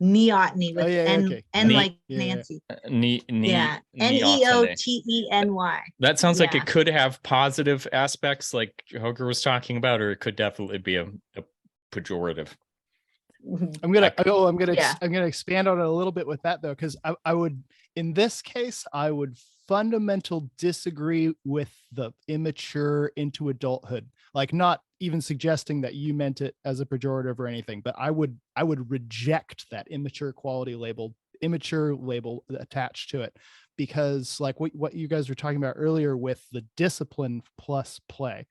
Speaker 4: Neoteny with N like Nancy.
Speaker 2: Yeah.
Speaker 4: Neoteny.
Speaker 2: That sounds like it could have positive aspects like Hoger was talking about, or it could definitely be a pejorative.
Speaker 3: I'm gonna expand on it a little bit with that though, because I would, in this case, I would fundamental disagree with the immature into adulthood. Like, not even suggesting that you meant it as a pejorative or anything, but I would reject that immature label attached to it, because like what you guys were talking about earlier with the discipline plus play,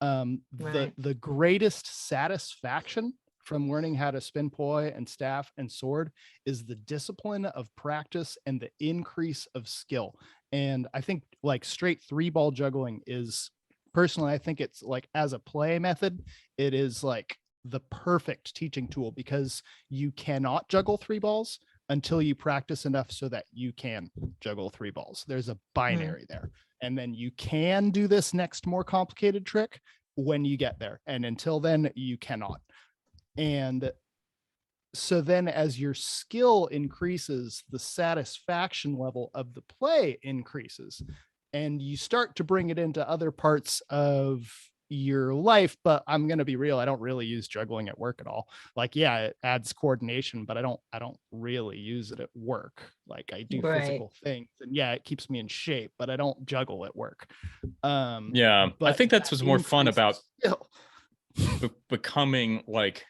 Speaker 3: the greatest satisfaction from learning how to spin poi and staff and sword is the discipline of practice and the increase of skill. And I think like straight 3-ball juggling is, personally, I think it's like, as a play method, it is like the perfect teaching tool, because you cannot juggle 3 balls until you practice enough so that you can juggle 3 balls. There's a binary there. And then you can do this next more complicated trick when you get there. And until then, you cannot. And so then as your skill increases, the satisfaction level of the play increases, and you start to bring it into other parts of your life. But I'm going to be real, I don't really use juggling at work at all. Like, yeah, it adds coordination, but I don't really use it at work. Like, I do physical things, and yeah, it keeps me in shape, but I don't juggle at work.
Speaker 2: But I think that's what's more fun about becoming like,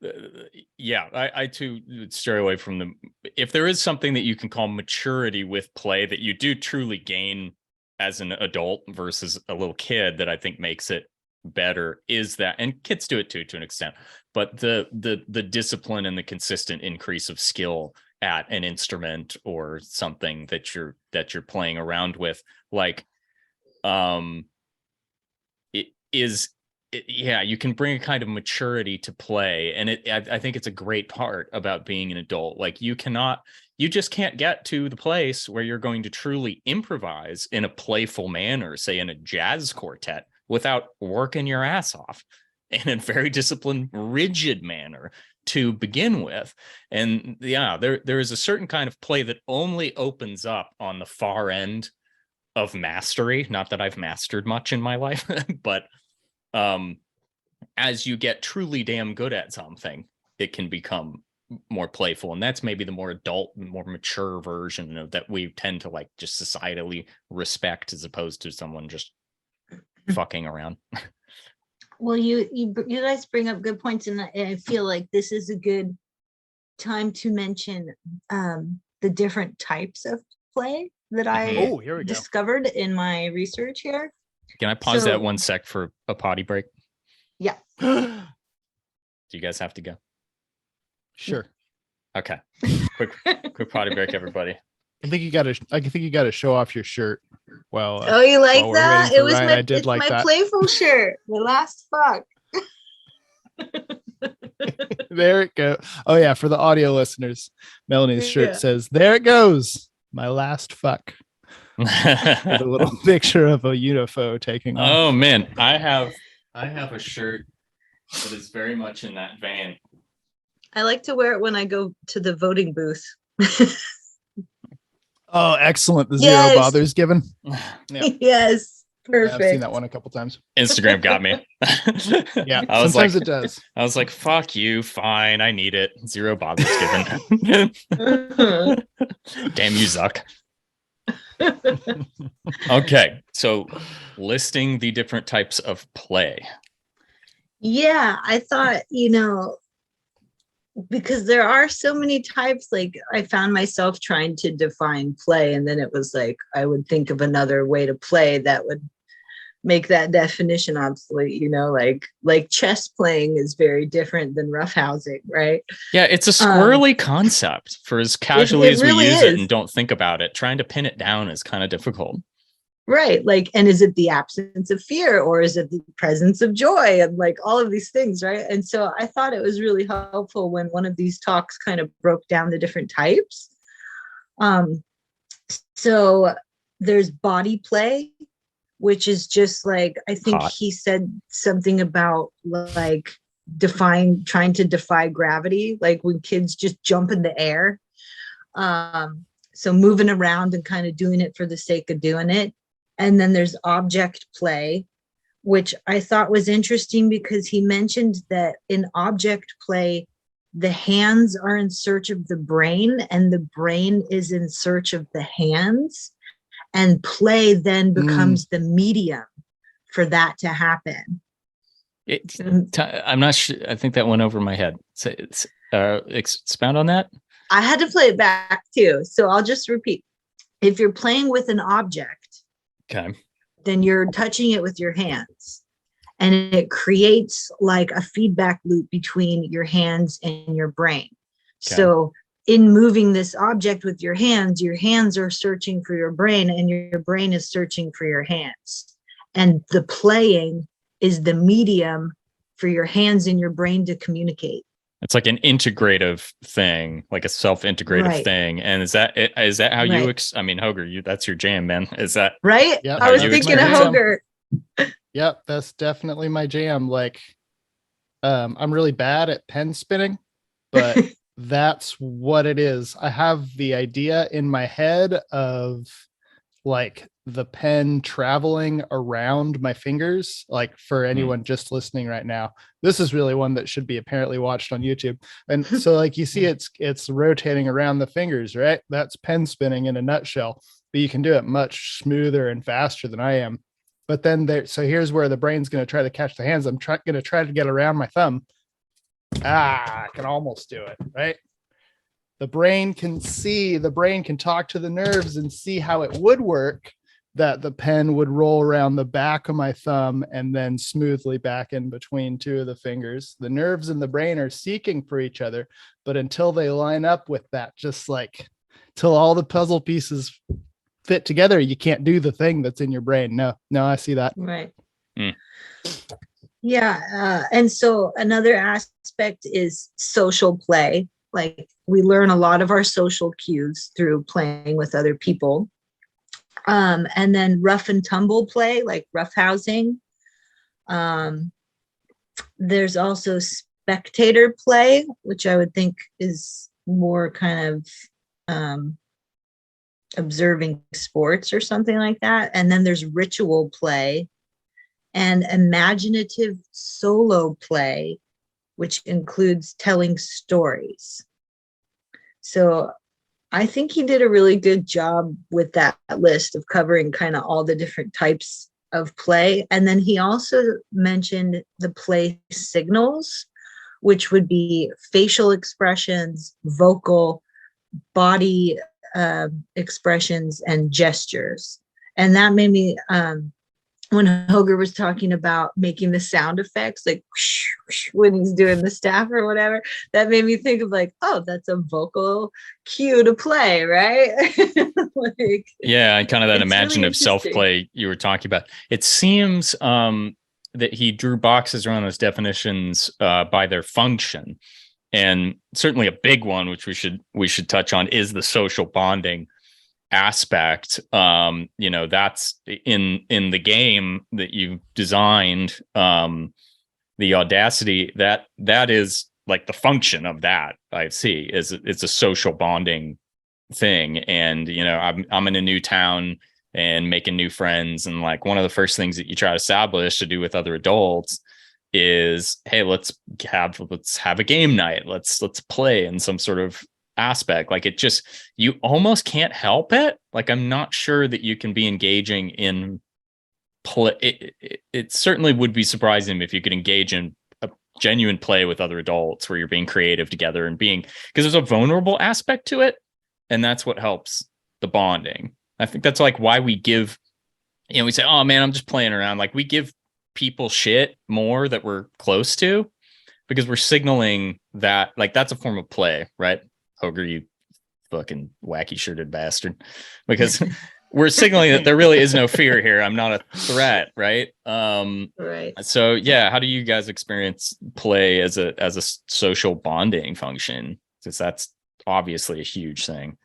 Speaker 2: I too would stray away from if there is something that you can call maturity with play that you do truly gain as an adult versus a little kid, that I think makes it better, is that, and kids do it too to an extent, but the discipline and the consistent increase of skill at an instrument or something that you're playing around with, like, you can bring a kind of maturity to play. And I think it's a great part about being an adult. Like, you just can't get to the place where you're going to truly improvise in a playful manner, say in a jazz quartet, without working your ass off in a very disciplined, rigid manner to begin with. And there is a certain kind of play that only opens up on the far end of mastery. Not that I've mastered much in my life, but as you get truly damn good at something, it can become more playful. And that's maybe the more adult, more mature version of that we tend to like just societally respect, as opposed to someone just fucking around.
Speaker 4: Well, you guys bring up good points, and I feel like this is a good time to mention the different types of play that I discovered in my research here.
Speaker 2: Can I pause that 1 sec for a potty break?
Speaker 4: Yeah.
Speaker 2: Do you guys have to go?
Speaker 3: Sure.
Speaker 2: Okay. Quick potty break, everybody.
Speaker 3: I think you got to show off your shirt. Well,
Speaker 4: oh, you like that? It was
Speaker 3: Ryan,
Speaker 4: my playful shirt. The last fuck.
Speaker 3: There it goes. Oh yeah, for the audio listeners, Melanie's shirt says, "There it goes, my last fuck." With a little picture of a UFO taking off.
Speaker 2: Oh man, I have a shirt that is very much in that vein.
Speaker 4: I like to wear it when I go to the voting booth.
Speaker 3: Oh, excellent. The zero bothers given.
Speaker 4: Yeah. Yes. Perfect.
Speaker 3: Yeah, I've seen that one a couple times.
Speaker 2: Instagram got me.
Speaker 3: Yeah, sometimes it does.
Speaker 2: I was like, fuck you, fine, I need it. Zero bothers given. Damn you, Zuck. Okay, so listing the different types of play.
Speaker 4: Yeah, I thought, because there are so many types. Like I found myself trying to define play, and then it was like I would think of another way to play that would make that definition obsolete, like chess playing is very different than roughhousing, right?
Speaker 2: Yeah, it's a squirrely concept for as casually as
Speaker 4: really
Speaker 2: we use
Speaker 4: is.
Speaker 2: it and don't think about it. Trying to pin it down is kind of difficult.
Speaker 4: Right. Like, and is it the absence of fear, or is it the presence of joy, and like all of these things, right? And so I thought it was really helpful when one of these talks kind of broke down the different types. So there's body play, which is just like, I think he said something about like trying to defy gravity, like when kids just jump in the air. So moving around and kind of doing it for the sake of doing it. And then there's object play, which I thought was interesting because he mentioned that in object play, the hands are in search of the brain and the brain is in search of the hands. And play then becomes the medium for that to happen.
Speaker 2: I'm not sure. I think that went over my head. So expound on that.
Speaker 4: I had to play it back too. So I'll just repeat. If you're playing with an object, then you're touching it with your hands. And it creates like a feedback loop between your hands and your brain. So in moving this object with your hands are searching for your brain, and your brain is searching for your hands. And the playing is the medium for your hands and your brain to communicate.
Speaker 2: It's like an integrative thing, like a self-integrative thing. And is that how you, I mean, Hoger, that's your jam, man. Is that
Speaker 4: right? Yep. I was thinking of Hoger.
Speaker 3: Yep. That's definitely my jam. Like, I'm really bad at pen spinning, but that's what it is. I have the idea in my head of like the pen traveling around my fingers. Like for anyone just listening right now, this is really one that should be apparently watched on YouTube. And so like you see it's rotating around the fingers, right? That's pen spinning in a nutshell, but you can do it much smoother and faster than I am. But then so here's where the brain's going to try to catch the hands. I'm going to try to get around my thumb. I can almost do it, right? The brain can talk to the nerves and see how it would work, that the pen would roll around the back of my thumb and then smoothly back in between two of the fingers. The nerves in the brain are seeking for each other, but until they line up with that, just like till all the puzzle pieces fit together, you can't do the thing that's in your brain. No, I see that.
Speaker 4: Right. Yeah. And so another aspect is social play. Like we learn a lot of our social cues through playing with other people. And then rough and tumble play, like roughhousing. There's also spectator play, which I would think is more kind of observing sports or something like that. And then there's ritual play and imaginative solo play, which includes telling stories. So I think he did a really good job with that list of covering kind of all the different types of play. And then he also mentioned the play signals, which would be facial expressions, vocal, body expressions, and gestures. And that made me, when Hoger was talking about making the sound effects, like whoosh, whoosh, when he's doing the staff or whatever, that made me think of like, oh, that's a vocal cue to play, right? Like,
Speaker 2: yeah, and kind of that imaginative really self-play you were talking about. It seems that he drew boxes around those definitions by their function. And certainly a big one, which we should touch on, is the social bonding aspect. That's in the game that you've designed, the Audacity, that is like the function of that. I see is it's a social bonding thing. And I'm in a new town and making new friends, and like one of the first things that you try to establish to do with other adults is, hey, let's have a game night, let's play in some sort of aspect. Like it just, you almost can't help it. Like I'm not sure that you can be engaging in play. It certainly would be surprising if you could engage in genuine play with other adults where you're being creative together and being, because there's a vulnerable aspect to it. And that's what helps the bonding. I think that's like why we give, we say, oh man, I'm just playing around. Like we give people shit more that we're close to because we're signaling that like that's a form of play, right? Hoger, you fucking wacky shirted bastard. Because we're signaling that there really is no fear here. I'm not a threat, right?
Speaker 4: Right.
Speaker 2: So yeah, how do you guys experience play as a social bonding function? Because that's obviously a huge thing.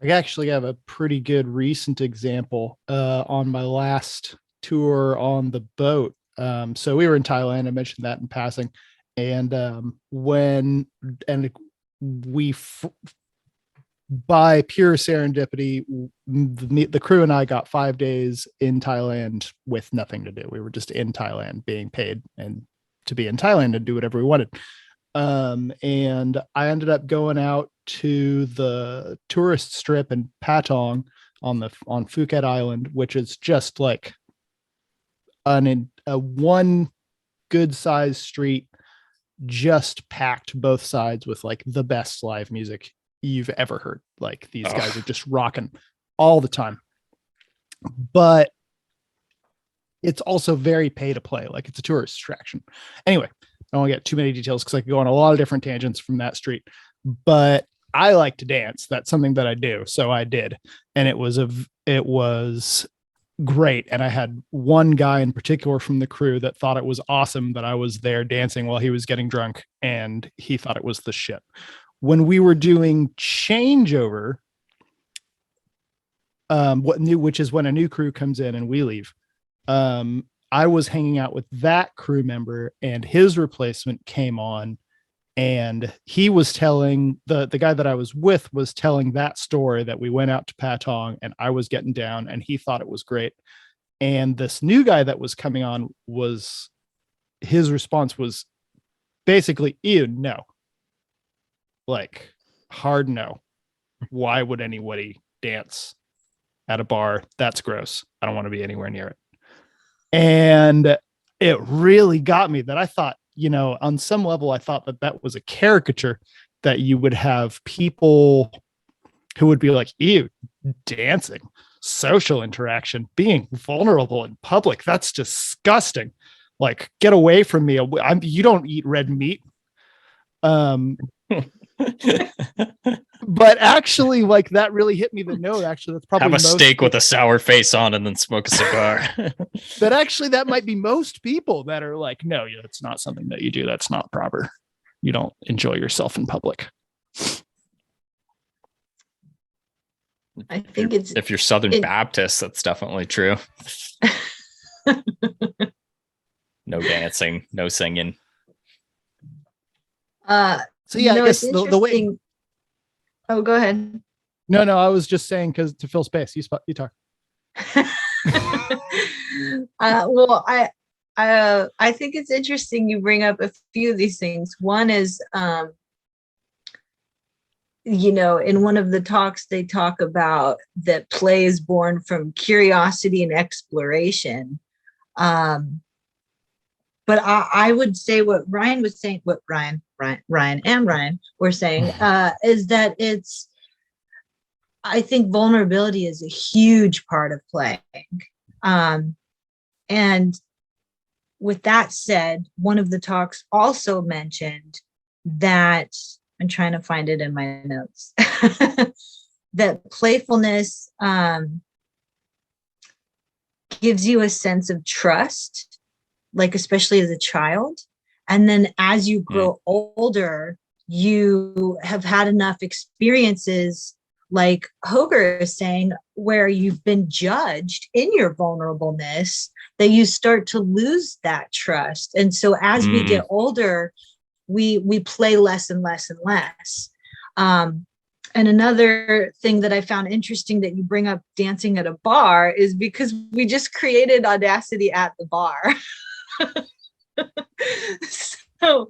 Speaker 3: I actually have a pretty good recent example on my last tour on the boat. So we were in Thailand. I mentioned that in passing. And by pure serendipity, the crew and I got 5 days in Thailand with nothing to do. We were just in Thailand being paid and to be in Thailand and do whatever we wanted. And I ended up going out to the tourist strip in Patong on Phuket Island, which is just like a one good sized street, just packed both sides with like the best live music you've ever heard. Like these guys are just rocking all the time. But it's also very pay to play. Like it's a tourist attraction. Anyway, I don't want to get too many details because I could go on a lot of different tangents from that street. But I like to dance. That's something that I do. So I did. And it was great. And I had one guy in particular from the crew that thought it was awesome that I was there dancing while he was getting drunk. And he thought it was the shit. When we were doing changeover, which is when a new crew comes in and we leave, I was hanging out with that crew member and his replacement came on, and he was telling the guy that I was with was telling that story that we went out to Patong and I was getting down and he thought it was great. And this new guy that was coming on his response was basically, ew, no. Like hard no. Why would anybody dance at a bar? That's gross. I don't want to be anywhere near it. And it really got me that I thought, on some level, I thought that was a caricature, that you would have people who would be like, ew, dancing, social interaction, being vulnerable in public. That's disgusting. Like, get away from me. You don't eat red meat. But actually, like, that really hit me the note. Actually, that's probably
Speaker 2: have a steak with a sour face on and then smoke a cigar.
Speaker 3: But actually, that might be most people that are like, no, it's not something that you do. That's not proper. You don't enjoy yourself in public.
Speaker 4: I think
Speaker 2: if you're Southern Baptist, that's definitely true. No dancing, no singing.
Speaker 3: So yeah, I guess the way.
Speaker 4: Oh, go ahead.
Speaker 3: No, I was just saying because to fill space, you talk.
Speaker 4: Well, I think it's interesting you bring up a few of these things. One is, in one of the talks, they talk about that play is born from curiosity and exploration. But I would say what Ryan was saying, what Ryan were saying, is that I think vulnerability is a huge part of playing. And with that said, one of the talks also mentioned that, I'm trying to find it in my notes, that playfulness gives you a sense of trust, like especially as a child. And then as you grow older, you have had enough experiences, like Hoger is saying, where you've been judged in your vulnerableness, that you start to lose that trust. And so as we get older, we play less and less and less. And another thing that I found interesting that you bring up dancing at a bar is because we just created Audacity at the bar. So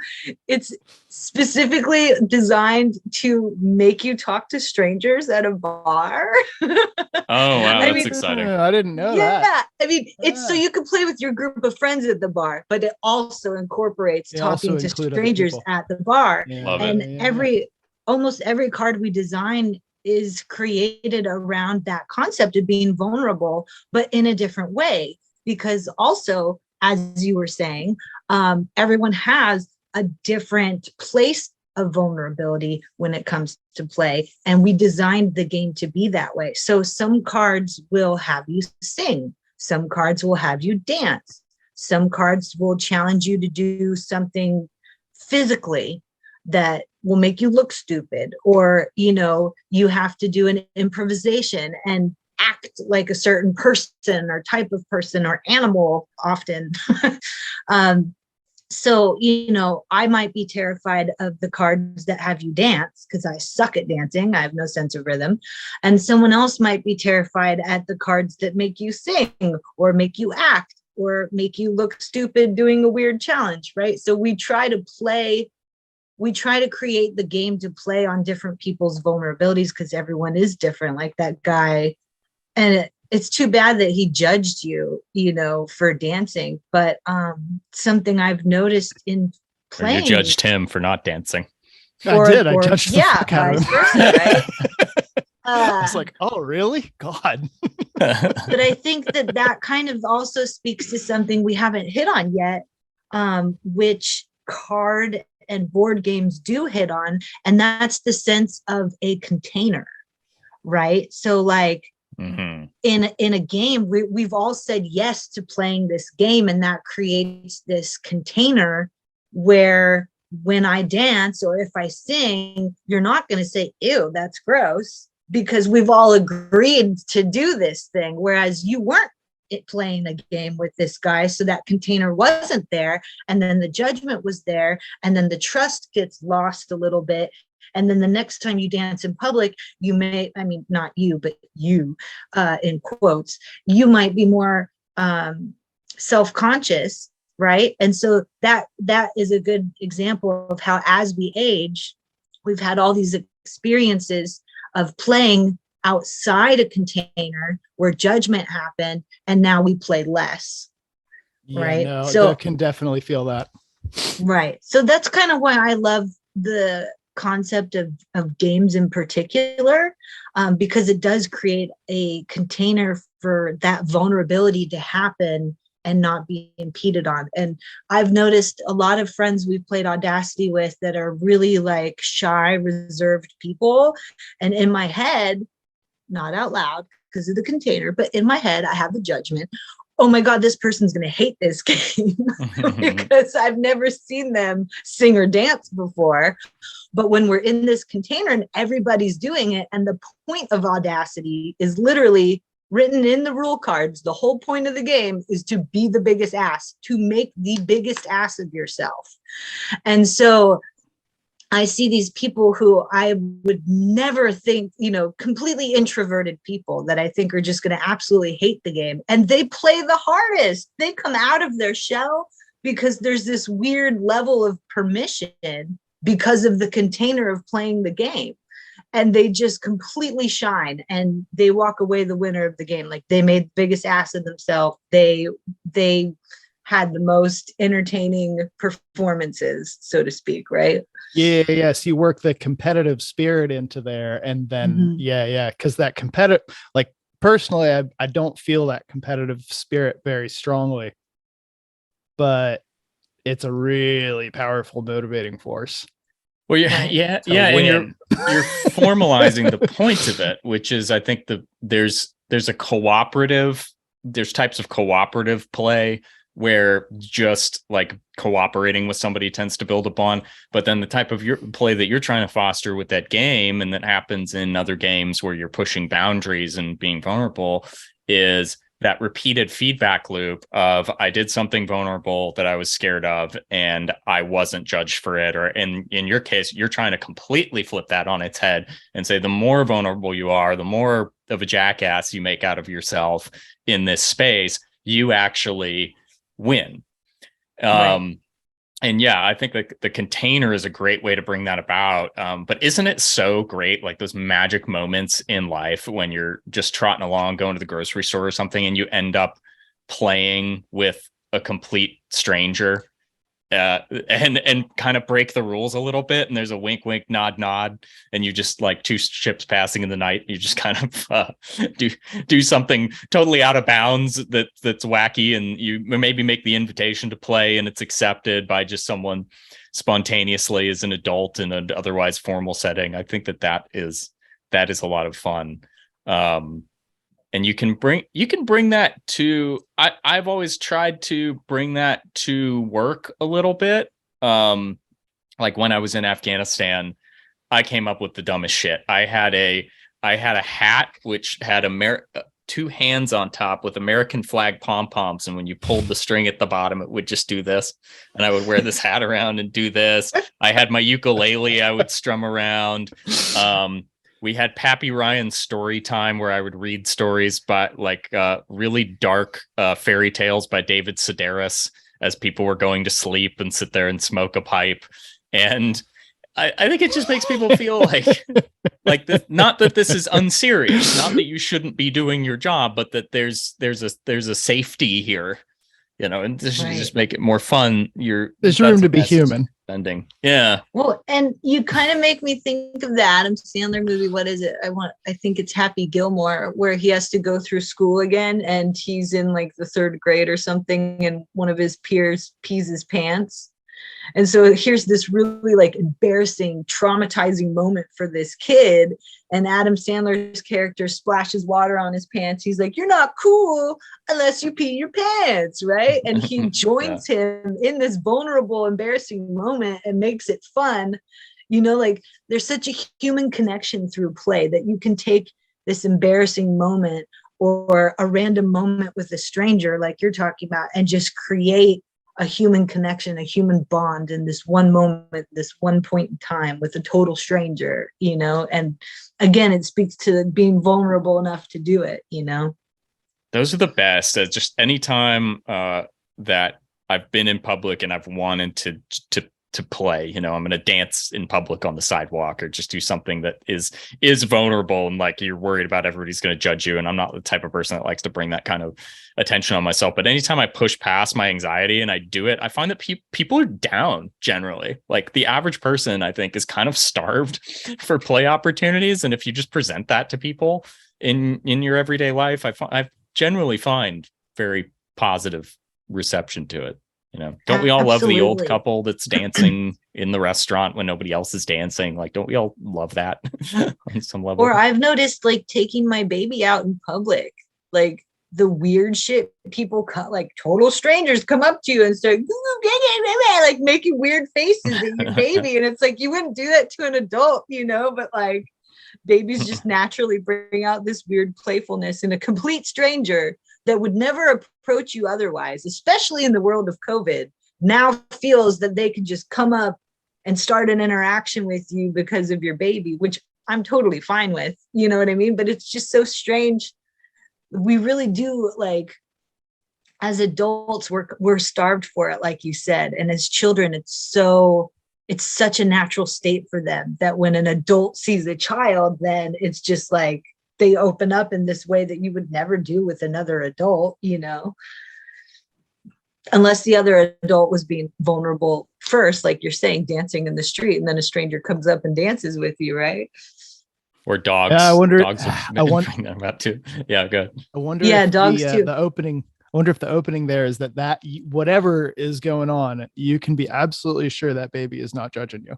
Speaker 4: it's specifically designed to make you talk to strangers at a bar.
Speaker 2: Oh, wow. That's exciting.
Speaker 3: I didn't know that.
Speaker 4: Yeah. I mean, it's so you can play with your group of friends at the bar, but it also incorporates talking to strangers at the bar.
Speaker 2: Love
Speaker 4: and
Speaker 2: it.
Speaker 4: Almost every card we design is created around that concept of being vulnerable, but in a different way. Because also, as you were saying, everyone has a different place of vulnerability when it comes to play. And we designed the game to be that way. So some cards will have you sing. Some cards will have you dance. Some cards will challenge you to do something physically that will make you look stupid, or, you have to do an improvisation and act like a certain person or type of person or animal often. So, I might be terrified of the cards that have you dance because I suck at dancing. I have no sense of rhythm. And someone else might be terrified at the cards that make you sing or make you act or make you look stupid doing a weird challenge, right? So we try to create the game to play on different people's vulnerabilities because everyone is different, like that guy. And it's too bad that he judged you, for dancing. But something I've noticed in playing.
Speaker 2: Or you judged him for not dancing.
Speaker 3: I did. I judged the fuck out of him.
Speaker 4: Versa, right?
Speaker 3: I was like, oh, really? God.
Speaker 4: But I think that kind of also speaks to something we haven't hit on yet, which card and board games do hit on. And that's the sense of a container, right? So like, in a game, we've all said yes to playing this game, and that creates this container where when I dance or if I sing, you're not going to say, ew, that's gross, because we've all agreed to do this thing, whereas you weren't playing a game with this guy, so that container wasn't there, and then the judgment was there, and then the trust gets lost a little bit. And then the next time you dance in public, you may, not you, but you, in quotes, you might be more self-conscious, right? And so that is a good example of how, as we age, we've had all these experiences of playing outside a container where judgment happened, and now we play less, right?
Speaker 3: No,
Speaker 4: so
Speaker 3: I can definitely feel that.
Speaker 4: Right. So that's kind of why I love the concept of games in particular, because it does create a container for that vulnerability to happen and not be impeded on. And I've noticed a lot of friends we've played Audacity with that are really like shy, reserved people. And in my head, not out loud because of the container, but in my head, I have the judgment. Oh my God, this person's going to hate this game because I've never seen them sing or dance before. But when we're in this container and everybody's doing it, and the point of Audacity is literally written in the rule cards, the whole point of the game is to be the biggest ass, to make the biggest ass of yourself. And so I see these people who I would never think, completely introverted people that I think are just going to absolutely hate the game. And they play the hardest. They come out of their shell because there's this weird level of permission because of the container of playing the game. And they just completely shine and they walk away the winner of the game. Like they made the biggest ass of themselves. They had the most entertaining performances, so to speak, right?
Speaker 3: Yes, you work the competitive spirit into there, and then because that competitive, like personally, I don't feel that competitive spirit very strongly, but it's a really powerful motivating force.
Speaker 2: Well, and you're formalizing the point of it, which is, I think there's types of cooperative play where just like cooperating with somebody tends to build a bond. But then the type of your play that you're trying to foster with that game, and that happens in other games where you're pushing boundaries and being vulnerable, is that repeated feedback loop of I did something vulnerable that I was scared of and I wasn't judged for it. Or in your case, you're trying to completely flip that on its head and say the more vulnerable you are, the more of a jackass you make out of yourself in this space, you actually win.
Speaker 4: Right.
Speaker 2: And yeah, I think like the container is a great way to bring that about. But isn't it so great, like those magic moments in life when you're just trotting along, going to the grocery store or something, and you end up playing with a complete stranger, and kind of break the rules a little bit, and there's a wink wink nod, and you just like two ships passing in the night, you just kind of do something totally out of bounds that's wacky, and you maybe make the invitation to play and it's accepted by just someone spontaneously as an adult in an otherwise formal setting. I think that is a lot of fun. And you can bring that to, I've always tried to bring that to work a little bit. Like when I was in Afghanistan, I came up with the dumbest shit. I had a hat which had two hands on top with American flag pom-poms, and when you pulled the string at the bottom, it would just do this, and I would wear this hat around and do this. I had my ukulele I would strum around. We had Pappy Ryan's story time where I would read stories, but like really dark fairy tales by David Sedaris as people were going to sleep, and sit there and smoke a pipe. And I think it just makes people feel like this, not that this is unserious, not that you shouldn't be doing your job, but that there's a safety here, and just make it more fun.
Speaker 3: There's room to be human.
Speaker 2: Ending. Yeah.
Speaker 4: Well, and you kind of make me think of the Adam Sandler movie. What is it? I think it's Happy Gilmore, where he has to go through school again, and he's in like the third grade or something, and one of his peers pees his pants. And so here's this really like embarrassing, traumatizing moment for this kid. And Adam Sandler's character splashes water on his pants. He's like, "You're not cool unless you pee your pants," right? And he joins him in this vulnerable, embarrassing moment and makes it fun. Like there's such a human connection through play that you can take this embarrassing moment or a random moment with a stranger, like you're talking about, and just create a human connection, a human bond in this one moment, this one point in time with a total stranger, and again, it speaks to being vulnerable enough to do it,
Speaker 2: Those are the best. Just anytime that I've been in public and I've wanted to play, I'm going to dance in public on the sidewalk, or just do something that is vulnerable, and like you're worried about everybody's going to judge you. And I'm not the type of person that likes to bring that kind of attention on myself. But anytime I push past my anxiety and I do it, I find that people are down generally. Like the average person, I think, is kind of starved for play opportunities. And if you just present that to people in your everyday life, I generally find very positive reception to it. Don't we all love the old couple that's dancing in the restaurant when nobody else is dancing? Like, don't we all love that on some level? Or
Speaker 4: I've noticed like taking my baby out in public, like the weird shit people cut, like total strangers come up to you and start like making weird faces at your baby. And it's like, you wouldn't do that to an adult, but like babies just naturally bring out this weird playfulness in a complete stranger that would never approach you otherwise, especially in the world of COVID, now feels that they could just come up and start an interaction with you because of your baby, which I'm totally fine with, you know what I mean? But it's just so strange. We really do, like, as adults, we're starved for it, like you said. And as children, it's such a natural state for them that when an adult sees a child, then it's just like, they open up in this way that you would never do with another adult, unless the other adult was being vulnerable first, like you're saying, dancing in the street, and then a stranger comes up and dances with you, right?
Speaker 2: Or dogs.
Speaker 3: Yeah, I wonder.
Speaker 2: Dogs bring them out too. Yeah, good.
Speaker 3: I wonder.
Speaker 4: Yeah,
Speaker 3: if
Speaker 4: dogs too.
Speaker 3: The opening. I wonder if the opening there is that whatever is going on, you can be absolutely sure that baby is not judging you.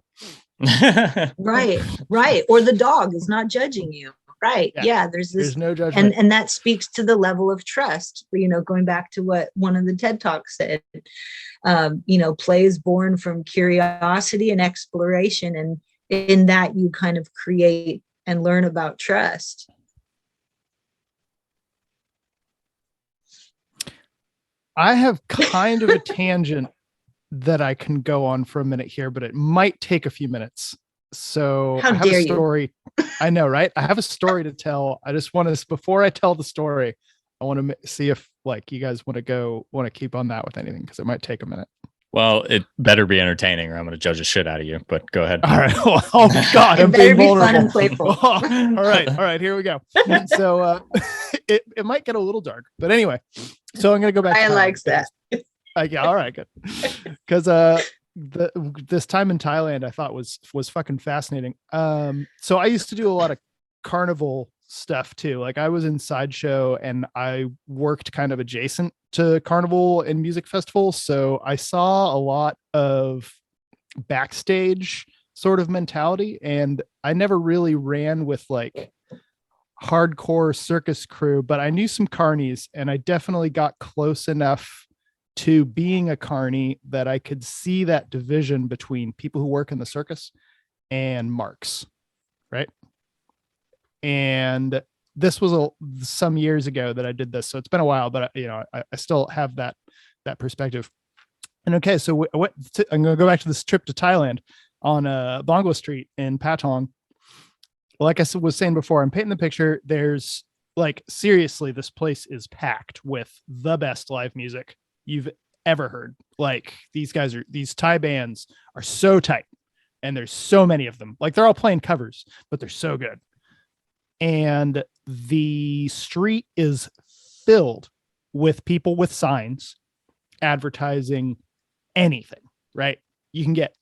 Speaker 4: Right. Or the dog is not judging you. Right. Yeah. There's
Speaker 3: no judgment.
Speaker 4: And that speaks to the level of trust, going back to what one of the TED Talks said, play is born from curiosity and exploration. And in that you kind of create and learn about trust.
Speaker 3: I have kind of a tangent that I can go on for a minute here, but it might take a few minutes. So I have a story. I know, right? I have a story to tell. I just want to, before I tell the story, I want to see if like you guys want to keep on that with anything, because it might take a minute.
Speaker 2: Well, it better be entertaining or I'm going to judge the shit out of you, but go ahead.
Speaker 3: All right. Oh God,
Speaker 4: It
Speaker 3: I'm
Speaker 4: better
Speaker 3: being
Speaker 4: be
Speaker 3: vulnerable.
Speaker 4: fun and playful.
Speaker 3: All right, here we go. So it might get a little dark, but anyway. So I'm gonna go back.
Speaker 4: I likes that.
Speaker 3: Yeah, all right, good. Because this time in Thailand I thought was fucking fascinating. So I used to do a lot of carnival stuff too. Like I was in Sideshow and I worked kind of adjacent to carnival and music festivals. So I saw a lot of backstage sort of mentality, and I never really ran with like hardcore circus crew, but I knew some carnies and I definitely got close enough to being a carny that I could see that division between people who work in the circus and marks, right? And this was some years ago that I did this, so it's been a while, but I still have that perspective. And okay, so I'm going to go back to this trip to Thailand on Bongo Street in Patong. Like I was saying before, I'm painting the picture. There's like, seriously, this place is packed with the best live music you've ever heard. Like these Thai bands are so tight and there's so many of them. Like they're all playing covers, but they're so good. And the street is filled with people with signs advertising anything, right? You can get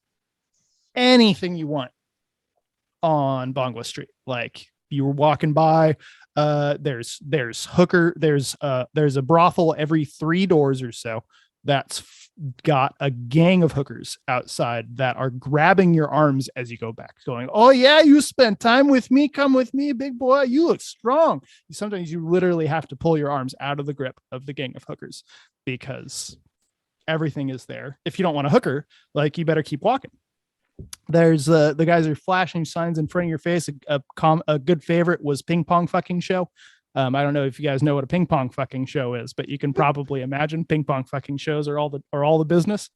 Speaker 3: anything you want on Bongo Street. Like you were walking by, there's a brothel every 3 doors or so that's got a gang of hookers outside that are grabbing your arms as you go back, going, "Oh yeah, you spent time with me, come with me, big boy, you look strong." Sometimes you literally have to pull your arms out of the grip of the gang of hookers because everything is there. If you don't want a hooker, like, you better keep walking. There's the guys are flashing signs in front of your face. A good favorite was Ping Pong Fucking Show. I don't know if you guys know what a ping pong fucking show is, but you can probably imagine ping pong fucking shows are all the business.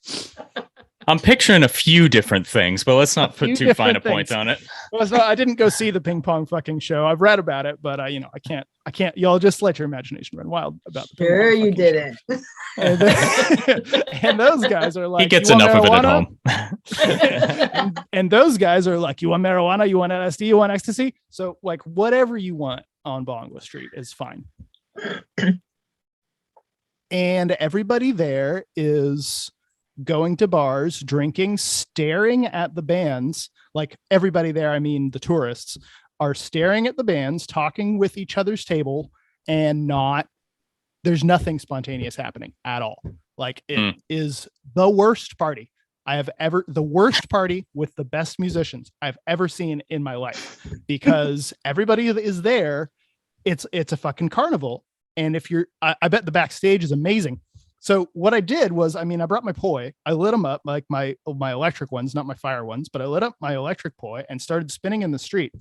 Speaker 2: I'm picturing a few different things, but let's not put too fine a point on it.
Speaker 3: Well, so I didn't go see the ping pong fucking show. I've read about it, but I can't. Y'all just let your imagination run wild about the ping
Speaker 4: sure
Speaker 3: pong
Speaker 4: you did
Speaker 3: show. It. And those guys are like,
Speaker 2: he gets enough of it at
Speaker 3: home. and those guys are like, you want marijuana, you want LSD, you want ecstasy. So like whatever you want on Bongo Street is fine. And everybody there is going to bars, drinking, staring at the bands. Like everybody there, I mean the tourists, are staring at the bands, talking with each other's table, and there's nothing spontaneous happening at all. Like it is the worst party the worst party with the best musicians I've ever seen in my life, because everybody is there. It's a fucking carnival. And if I bet the backstage is amazing. So what I did was, I brought my poi, I lit them up, like my electric ones, not my fire ones, but I lit up my electric poi and started spinning in the street.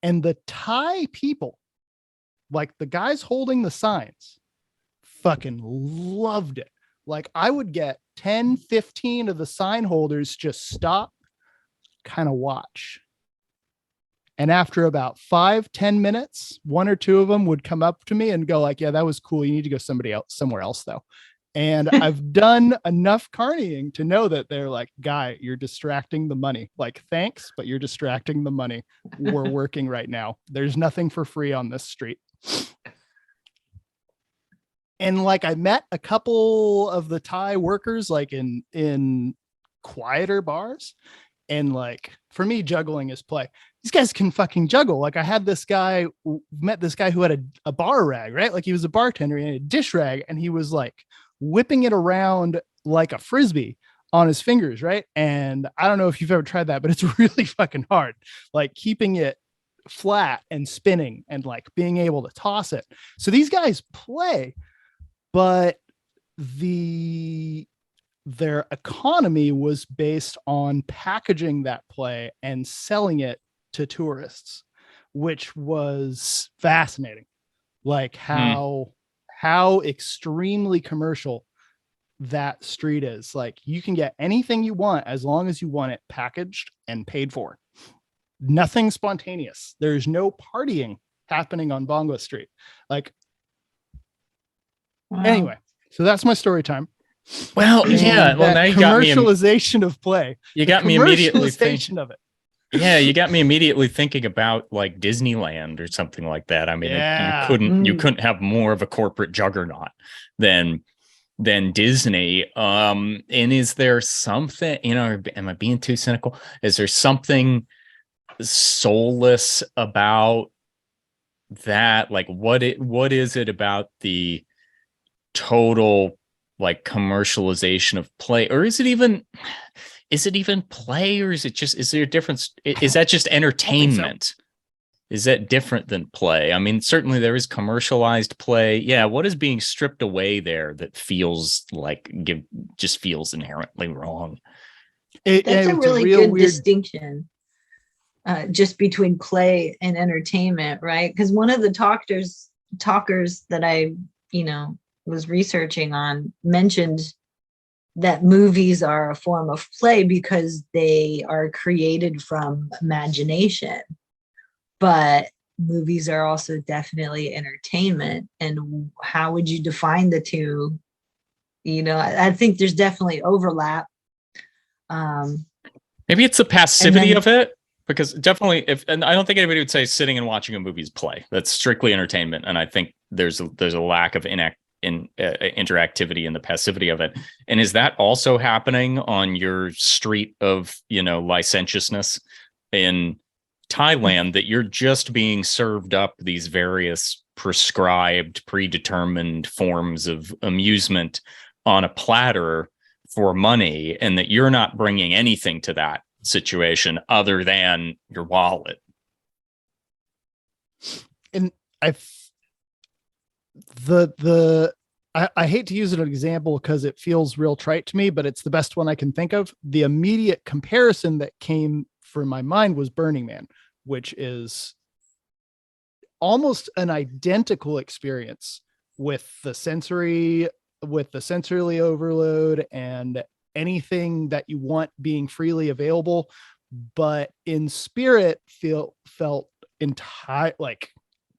Speaker 3: And the Thai people, like the guys holding the signs, fucking loved it. Like I would get 10, 15 of the sign holders just stop, kind of watch. And after about 5-10 minutes, 1 or 2 of them would come up to me and go like, "Yeah, that was cool. You need to go somewhere else though." And I've done enough carnying to know that they're like, "Guy, you're distracting the money. Like, thanks, but you're distracting the money. We're working right now. There's nothing for free on this street." And like I met a couple of the Thai workers like in quieter bars, and like for me, juggling is play. These guys can fucking juggle. Like I met this guy who had a bar rag, right? Like he was a bartender and a dish rag, and he was like whipping it around like a frisbee on his fingers, right? And I don't know if you've ever tried that, but it's really fucking hard. Like keeping it flat and spinning and like being able to toss it. So these guys play, but their economy was based on packaging that play and selling it to tourists, which was fascinating. Like how extremely commercial that street is. Like you can get anything you want as long as you want it packaged and paid for. Nothing spontaneous. There's no partying happening on Bongo Street. Like, wow. Anyway, so that's my story time.
Speaker 2: Well, yeah. Well, now you got me.
Speaker 3: Commercialization of play.
Speaker 2: You got me immediately
Speaker 3: thinking of it.
Speaker 2: Yeah, you got me immediately thinking about like Disneyland or something like that. I mean, you couldn't have more of a corporate juggernaut than Disney. And is there something, am I being too cynical? Is there something soulless about that? Like what is it about the total like commercialization of play, or is it even play, or is there a difference? Is that just entertainment? Is that different than play? I mean, certainly there is commercialized play. Yeah. What is being stripped away there that feels like just feels inherently wrong?
Speaker 4: That's a really good distinction, just between play and entertainment, right? Because one of the talkers that I, was researching on mentioned that movies are a form of play because they are created from imagination. But movies are also definitely entertainment. And how would you define the two? I think there's definitely overlap.
Speaker 2: Maybe it's the passivity of it, because definitely and I don't think anybody would say sitting and watching a movie is play. That's strictly entertainment. And I think there's a lack of interactivity in the passivity of it. And is that also happening on your street of licentiousness in Thailand, that you're just being served up these various prescribed, predetermined forms of amusement on a platter for money, and that you're not bringing anything to that situation other than your wallet?
Speaker 3: And I hate to use an example because it feels real trite to me, but it's the best one I can think of. The immediate comparison that came for my mind was Burning Man, which is almost an identical experience with the sensory overload and anything that you want being freely available, but in spirit felt entire like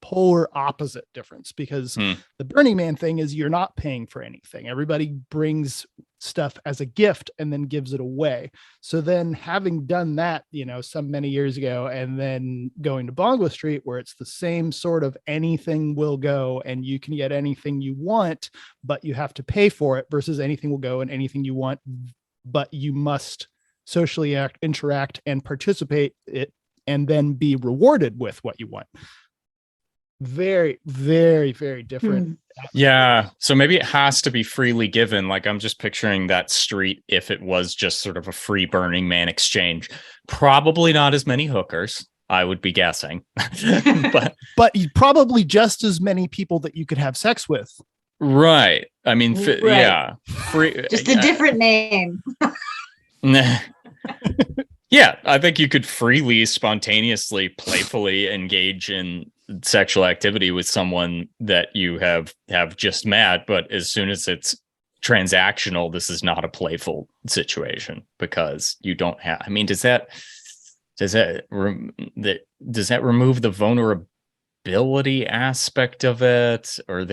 Speaker 3: polar opposite difference, because the Burning Man thing is you're not paying for anything. Everybody brings stuff as a gift and then gives it away. So then, having done that, some many years ago, and then going to Bongo Street, where it's the same sort of anything will go and you can get anything you want, but you have to pay for it, versus anything will go and anything you want, but you must socially interact and participate it and then be rewarded with what you want. Very, very, very different.
Speaker 2: Yeah. So maybe it has to be freely given. Like, I'm just picturing that street if it was just sort of a free Burning Man exchange. Probably not as many hookers, I would be guessing. but
Speaker 3: probably just as many people that you could have sex with.
Speaker 2: Right. I mean,
Speaker 4: right.
Speaker 2: Yeah.
Speaker 4: Free. Just a different name.
Speaker 2: Yeah. I think you could freely, spontaneously, playfully engage in sexual activity with someone that you have just met, but as soon as it's transactional, this is not a playful situation, because you don't have, I mean, does that remove the vulnerability aspect of it? Or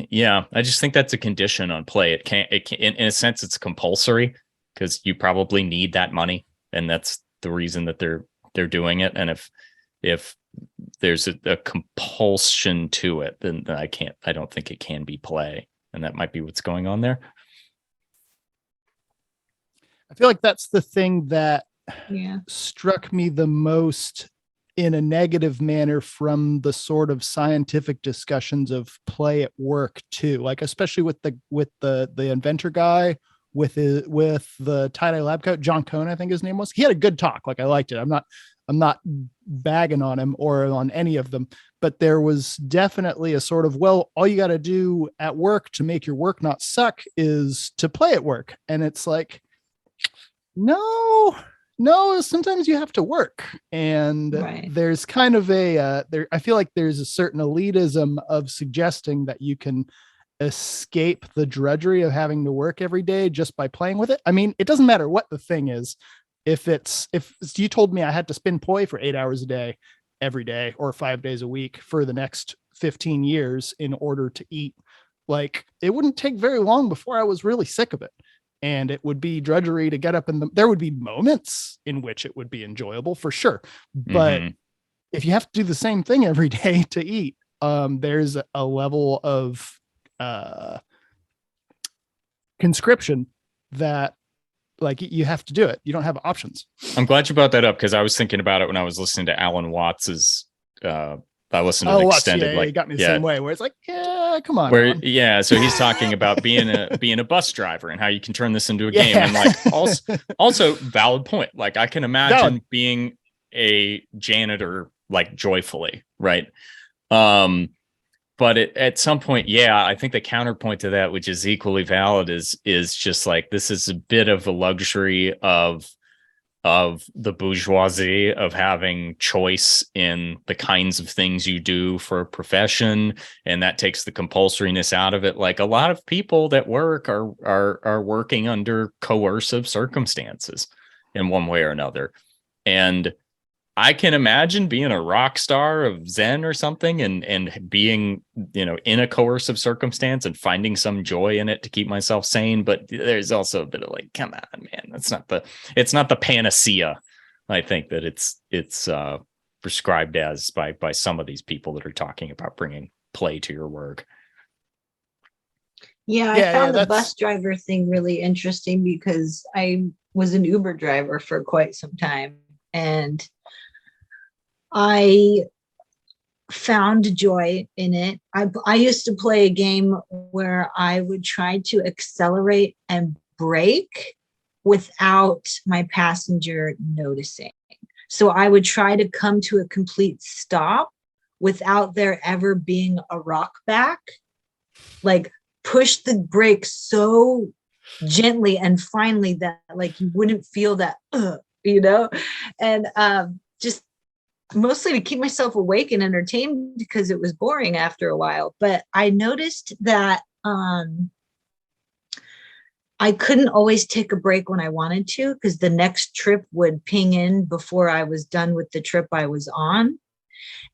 Speaker 2: I just think that's a condition on play. It can in a sense, it's compulsory, because you probably need that money, and that's the reason that they're doing it. And if there's a compulsion to it, then I don't think it can be play. And that might be what's going on there.
Speaker 3: I feel like that's the thing that struck me the most in a negative manner from the sort of scientific discussions of play at work too. Like, especially with the inventor guy with the tie-dye lab coat, John Cohn, I think his name was. He had a good talk. Like, I liked it. I'm not bagging on him or on any of them, but there was definitely a sort of, well, all you got to do at work to make your work not suck is to play at work. And it's like, no, sometimes you have to work. And there's kind of I feel like there's a certain elitism of suggesting that you can escape the drudgery of having to work every day just by playing with it. I mean, it doesn't matter what the thing is. If you told me I had to spin poi for 8 hours a day, every day, or 5 days a week for the next 15 years in order to eat, like it wouldn't take very long before I was really sick of it. And it would be drudgery to get up there would be moments in which it would be enjoyable for sure. But if you have to do the same thing every day to eat, there's a level of conscription that like you have to do it. You don't have options.
Speaker 2: I'm glad you brought that up because I was thinking about it when I was listening to Alan Watts's I listened to the extended
Speaker 3: he got me the same way where it's like, yeah, come on.
Speaker 2: So he's talking about being a bus driver and how you can turn this into a game. And like also valid point. Like I can imagine being a janitor like joyfully, right? But at some point, I think the counterpoint to that, which is equally valid, is just like this is a bit of a luxury of the bourgeoisie of having choice in the kinds of things you do for a profession, and that takes the compulsoriness out of it. Like a lot of people that work are working under coercive circumstances in one way or another, and I can imagine being a rock star of Zen or something and being, in a coercive circumstance and finding some joy in it to keep myself sane. But there's also a bit of like, come on, man, it's not the panacea. I think that it's prescribed as by some of these people that are talking about bringing play to your work.
Speaker 4: Yeah, I found the bus driver thing really interesting because I was an Uber driver for quite some time, and I found joy in it. I used to play a game where I would try to accelerate and brake without my passenger noticing. So I would try to come to a complete stop without there ever being a rock back, like push the brake so gently and finally that like you wouldn't feel that, and just mostly to keep myself awake and entertained because it was boring after a while. But I noticed that I couldn't always take a break when I wanted to because the next trip would ping in before I was done with the trip I was on.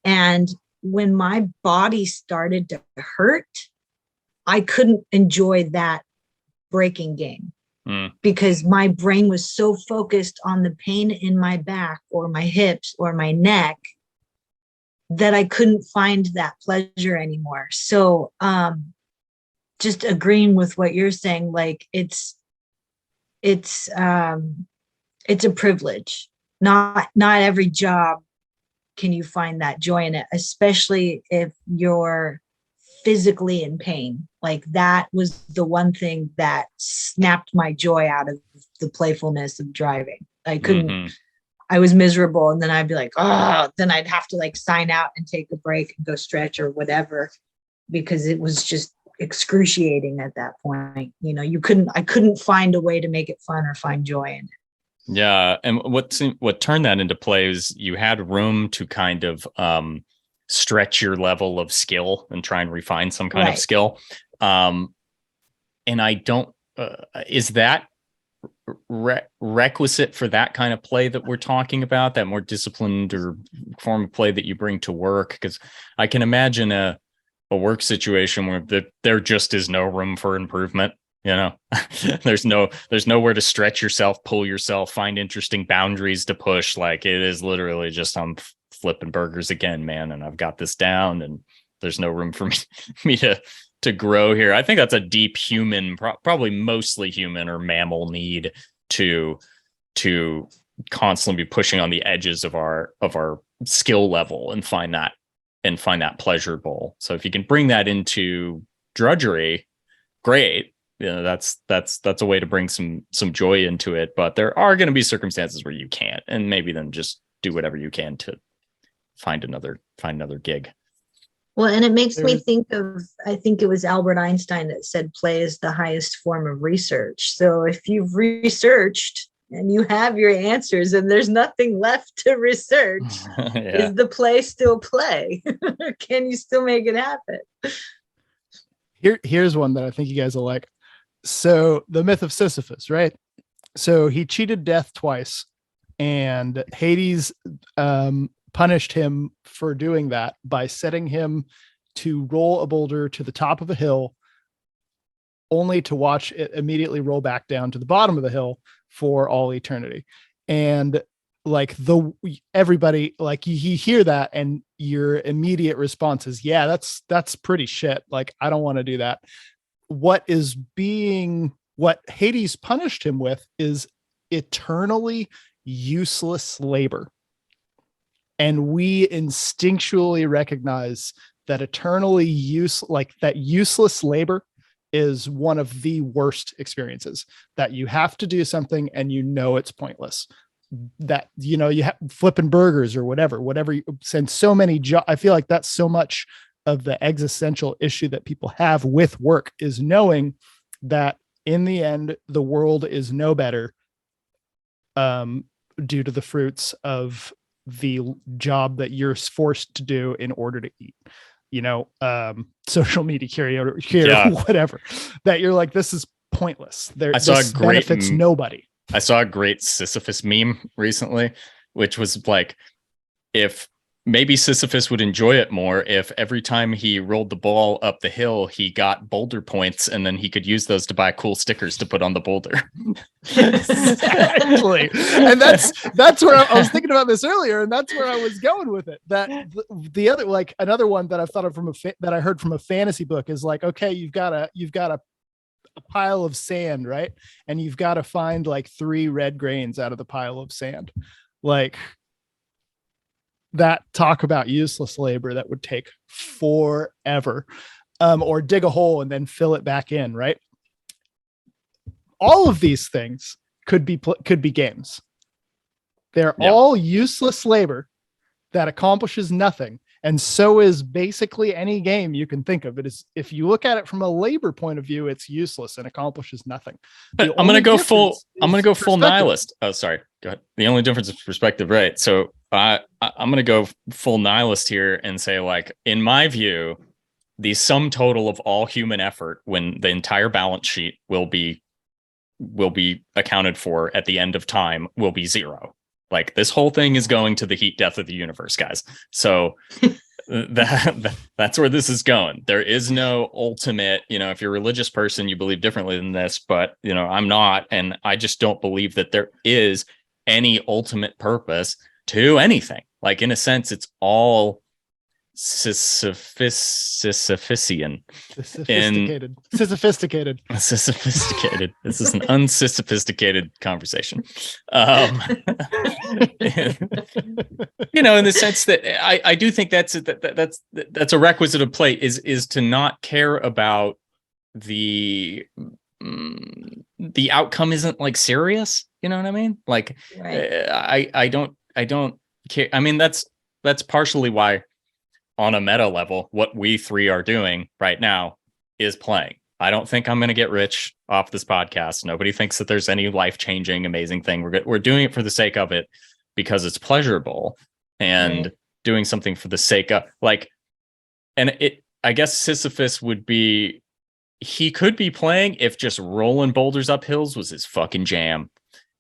Speaker 4: And when my body started to hurt, I couldn't enjoy that braking game. Because my brain was so focused on the pain in my back or my hips or my neck that I couldn't find that pleasure anymore. So just agreeing with what you're saying, like it's a privilege. Not every job can you find that joy in it, especially if you're physically in pain. Like that was the one thing that snapped my joy out of the playfulness of driving. I couldn't, I was miserable. And then I'd be like, then I'd have to like sign out and take a break and go stretch or whatever, because it was just excruciating at that point. I couldn't find a way to make it fun or find joy in it.
Speaker 2: Yeah. And what turned that into play is you had room to kind of, stretch your level of skill and try and refine some kind of skill. And I don't, is that requisite for that kind of play that we're talking about, that more disciplined or form of play that you bring to work? Because I can imagine a work situation where there just is no room for improvement. There's nowhere to stretch yourself, pull yourself, find interesting boundaries to push. Like it is literally just flipping burgers again, man, and I've got this down and there's no room for me to grow here. I think that's a deep human, probably mostly human or mammal need to constantly be pushing on the edges of our skill level and find that pleasurable. So if you can bring that into drudgery, great. That's a way to bring some joy into it, but there are going to be circumstances where you can't, and maybe then just do whatever you can to find another gig.
Speaker 4: Well, and it makes me think of, I think it was Albert Einstein that said play is the highest form of research. So if you've researched and you have your answers and there's nothing left to research, is the play still play? Can you still make it happen?
Speaker 3: Here's one that I think you guys will like. So the myth of Sisyphus, right? So he cheated death twice, and Hades punished him for doing that by setting him to roll a boulder to the top of a hill only to watch it immediately roll back down to the bottom of the hill for all eternity. And like everybody, like you hear that and your immediate response is, yeah, that's pretty shit. Like, I don't want to do that. What Hades punished him with is eternally useless labor. And we instinctually recognize that that useless labor is one of the worst experiences, that you have to do something and it's pointless. That, you have flipping burgers or whatever you send so many I feel like that's so much of the existential issue that people have with work, is knowing that in the end, the world is no better due to the fruits of the job that you're forced to do in order to eat. Social media curator, whatever, that you're like, this is pointless. This benefits nobody.
Speaker 2: I saw a great Sisyphus meme recently, which was like, if maybe Sisyphus would enjoy it more if every time he rolled the ball up the hill, he got boulder points, and then he could use those to buy cool stickers to put on the boulder.
Speaker 3: Exactly. And that's where I was thinking about this earlier, and that's where I was going with it. That the other, like, another one that I've thought of that I heard from a fantasy book is like, okay, you've got a pile of sand, right? And you've got to find like 3 red grains out of the pile of sand. Like, that, talk about useless labor that would take forever. Or dig a hole and then fill it back in, right? All of these things could be games. They're all useless labor that accomplishes nothing. And so is basically any game you can think of. It is, if you look at it from a labor point of view, it's useless and accomplishes nothing.
Speaker 2: I'm going to go full nihilist. Oh, sorry. Go ahead. The only difference is perspective, right? So I'm going to go full nihilist here and say, like, in my view, the sum total of all human effort, when the entire balance sheet will be accounted for at the end of time, will be 0. Like, this whole thing is going to the heat death of the universe, guys. So that's where this is going. There is no ultimate, if you're a religious person, you believe differently than this, but I'm not. And I just don't believe that there is any ultimate purpose to anything. Like, in a sense, it's all Sisyphusian.
Speaker 3: Sophisticated.
Speaker 2: This is an unsophisticated conversation. In the sense that I do think that's a requisite of play, is to not care about the outcome isn't like serious. You know what I mean? Like, right. I don't care. I mean, that's partially why, on a meta level, what we 3 are doing right now is playing. I don't think I'm going to get rich off this podcast. Nobody thinks that there's any life-changing, amazing thing. We're doing it for the sake of it, because it's pleasurable, and doing something for the sake of, like, and I guess Sisyphus he could be playing if just rolling boulders up hills was his fucking jam.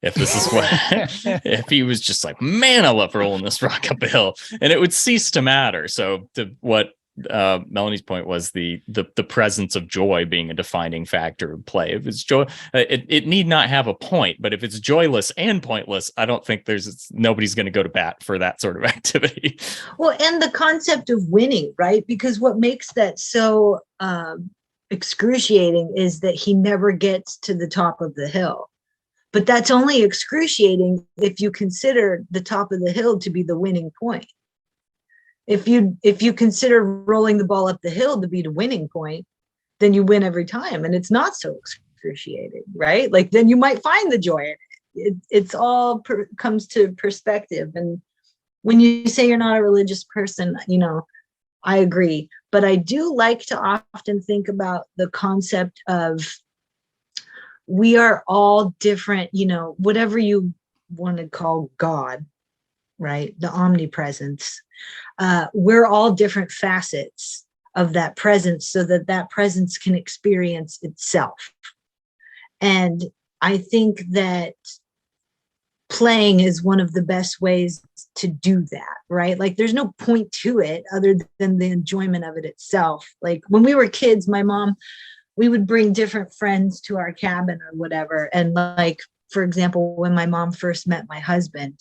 Speaker 2: If this is what, if he was just like, man, I love rolling this rock up a hill, and it would cease to matter. So what Melanie's point was, the presence of joy being a defining factor of play. If it's joy, it need not have a point, but if it's joyless and pointless, I don't think nobody's going to go to bat for that sort of activity.
Speaker 4: Well, and the concept of winning, right? Because what makes that so excruciating is that he never gets to the top of the hill. But that's only excruciating if you consider the top of the hill to be the winning point. If you consider rolling the ball up the hill to be the winning point, then you win every time, and it's not so excruciating, right? Like, then you might find the joy in it. It's all comes to perspective. And when you say you're not a religious person, I agree. But I do like to often think about the concept of, we are all different, whatever you want to call God, right? The omnipresence. We're all different facets of that presence, so that presence can experience itself. And I think that playing is one of the best ways to do that, right? Like, there's no point to it other than the enjoyment of it itself. Like, when we were kids, my mom we would bring different friends to our cabin or whatever. And like, for example, when my mom first met my husband,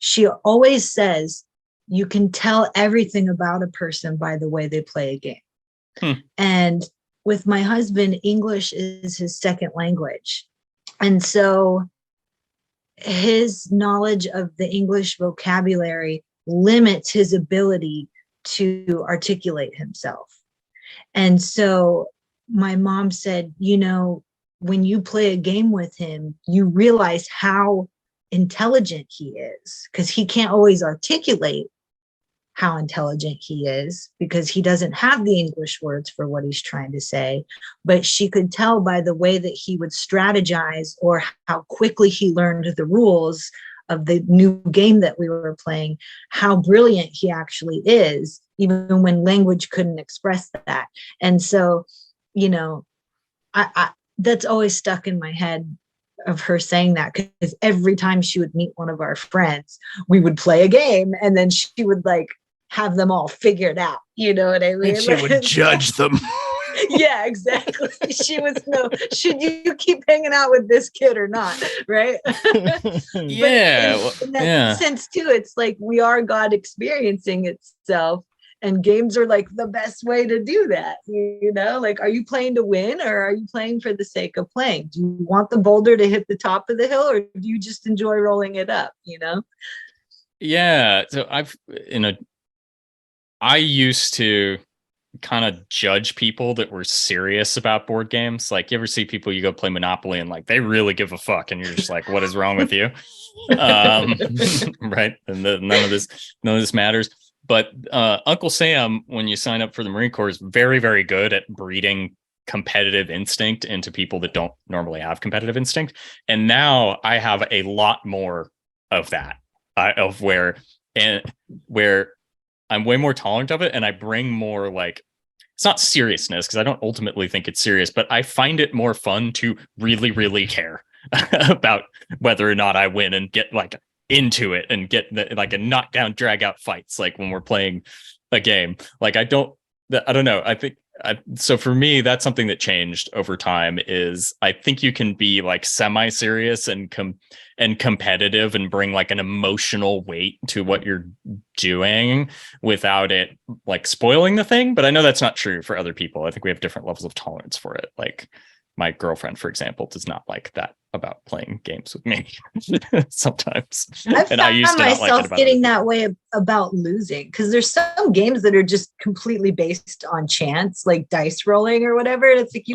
Speaker 4: she always says, you can tell everything about a person by the way they play a game. And with my husband, English is his second language. And so his knowledge of the English vocabulary limits his ability to articulate himself. And so my mom said, you know, when you play a game with him, you realize how intelligent he is, because he can't always articulate how intelligent he is because he doesn't have the English words for what he's trying to say. But she could tell by the way that he would strategize or how quickly he learned the rules of the new game that we were playing, how brilliant he actually is, even when language couldn't express that. And so, you know, I that's always stuck in my head of her saying that, because every time she would meet one of our friends, we would play a game and then she would like have them all figured out. You know what I mean?
Speaker 2: And she would judge them.
Speaker 4: Yeah, exactly. She was should you keep hanging out with this kid or not? Right.
Speaker 2: Yeah.
Speaker 4: In that sense too, it's like we are God experiencing itself. And games are like the best way to do that. You know, like, are you playing to win or are you playing for the sake of playing? Do you want the boulder to hit the top of the hill or do you just enjoy rolling it up, you know?
Speaker 2: Yeah. So I used to kind of judge people that were serious about board games. Like, you ever see people, you go play Monopoly and like, they really give a fuck. And you're just like, what is wrong with you? Right. And none of this matters. But Uncle Sam, when you sign up for the Marine Corps, is very, very good at breeding competitive instinct into people that don't normally have competitive instinct. And now I have a lot more of that, where I'm way more tolerant of it. And I bring more, like, it's not seriousness, because I don't ultimately think it's serious, but I find it more fun to really, really care about whether or not I win and get like into it and get like a knockdown drag out fights, like when we're playing a game. Like, I don't know. So for me, that's something that changed over time. Is I think you can be like semi-serious and competitive and bring like an emotional weight to what you're doing without it like spoiling the thing. But I know that's not true for other people. I think we have different levels of tolerance for it. Like, my girlfriend, for example, does not like that about playing games with me sometimes.
Speaker 4: I found myself getting that way about losing, because there's some games that are just completely based on chance, like dice rolling or whatever. And it's like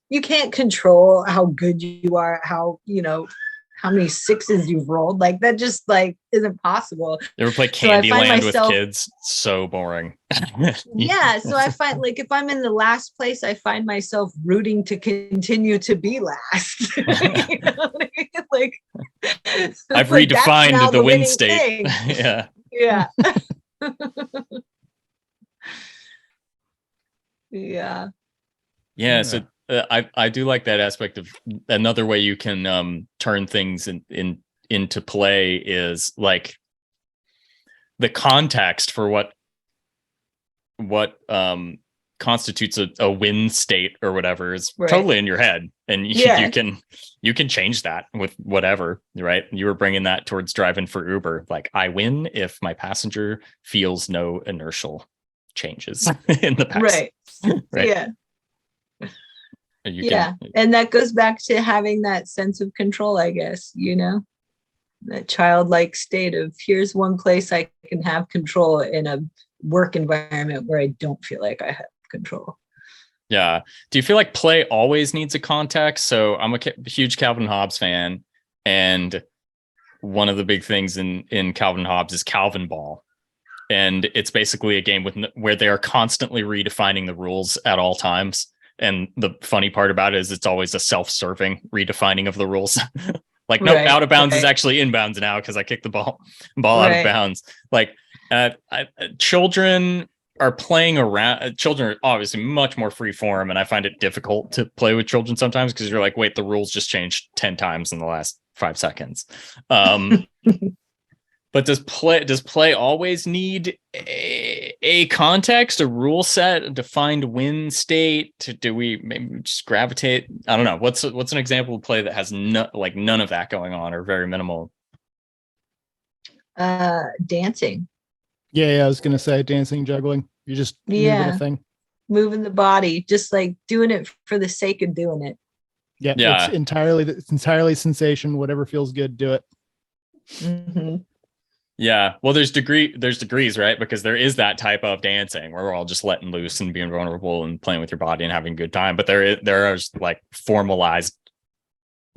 Speaker 4: you can't control how good you are, how, you know, how many sixes you've rolled. Like, that just like isn't possible.
Speaker 2: You ever play Candyland with kids? So boring.
Speaker 4: Yeah. So I find, like, if I'm in the last place, I find myself rooting to continue to be last. You know what I mean? Like,
Speaker 2: I've redefined the win state. Yeah.
Speaker 4: Yeah. Yeah.
Speaker 2: Yeah. So I do like that aspect of another way you can turn things into play is like the context for what constitutes a win state or whatever is totally in your head, and you can change that with whatever, right? You were bringing that towards driving for Uber. Like, I win if my passenger feels no inertial changes in the past.
Speaker 4: Right. Yeah. And that goes back to having that sense of control, I guess, you know, that childlike state of, here's one place I can have control in a work environment where I don't feel like I have control.
Speaker 2: Yeah. Do you feel like play always needs a context? So I'm a huge Calvin Hobbes fan, and one of the big things in Calvin Hobbes is Calvin Ball. And it's basically a game where they are constantly redefining the rules at all times. And the funny part about it is it's always a self-serving redefining of the rules. Like, no, out of bounds is actually inbounds now because I kicked the ball out of bounds. Like, children are playing around. Children are obviously much more free form, and I find it difficult to play with children sometimes because you're like, wait, the rules just changed 10 times in the last 5 seconds. But does play always need a context, a rule set, a defined win state? Do we maybe just gravitate? I don't know. What's an example of play that has none of that going on or very minimal?
Speaker 4: Dancing.
Speaker 3: Yeah, I was gonna say dancing, juggling. You're just moving a thing.
Speaker 4: Moving the body, just like doing it for the sake of doing it.
Speaker 3: Yeah. It's entirely sensation. Whatever feels good, do it.
Speaker 4: Mm-hmm.
Speaker 2: Yeah. Well, there's degrees, right? Because there is that type of dancing where we're all just letting loose and being vulnerable and playing with your body and having a good time. But there is like formalized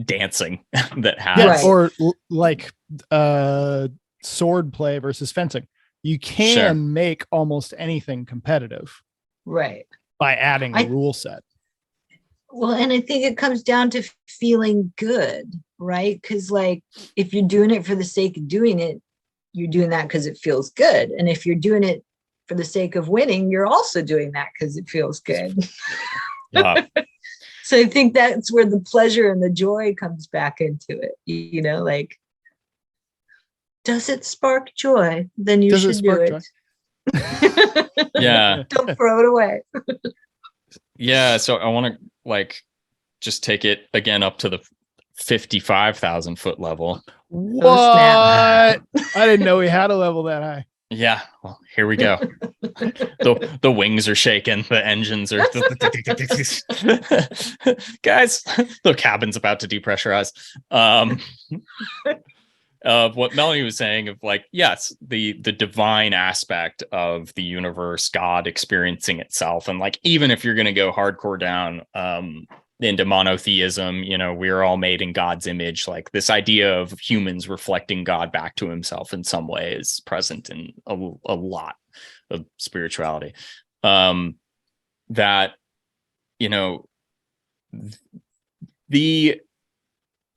Speaker 2: dancing that has
Speaker 3: or like sword play versus fencing. You can make almost anything competitive,
Speaker 4: right,
Speaker 3: by adding a rule set.
Speaker 4: Well, and I think it comes down to feeling good, right? Because like if you're doing it for the sake of doing it, you're doing that because it feels good. And if you're doing it for the sake of winning, you're also doing that because it feels good.
Speaker 2: Yeah.
Speaker 4: So I think that's where the pleasure and the joy comes back into it. You know, like, does it spark joy? Then you should do it.
Speaker 2: Yeah.
Speaker 4: Don't throw it away.
Speaker 2: Yeah. So I want to like just take it again up to the 55,000 foot level.
Speaker 3: What? I didn't know we had a level that high.
Speaker 2: Yeah. Well, here we go. The wings are shaking. The engines are guys, the cabin's about to depressurize. Of what Melanie was saying of like, yes, the divine aspect of the universe, God experiencing itself. And like, even if you're going to go hardcore down into monotheism, you know, we're all made in God's image. Like this idea of humans reflecting God back to himself in some way is present in a lot of spirituality. That, you know,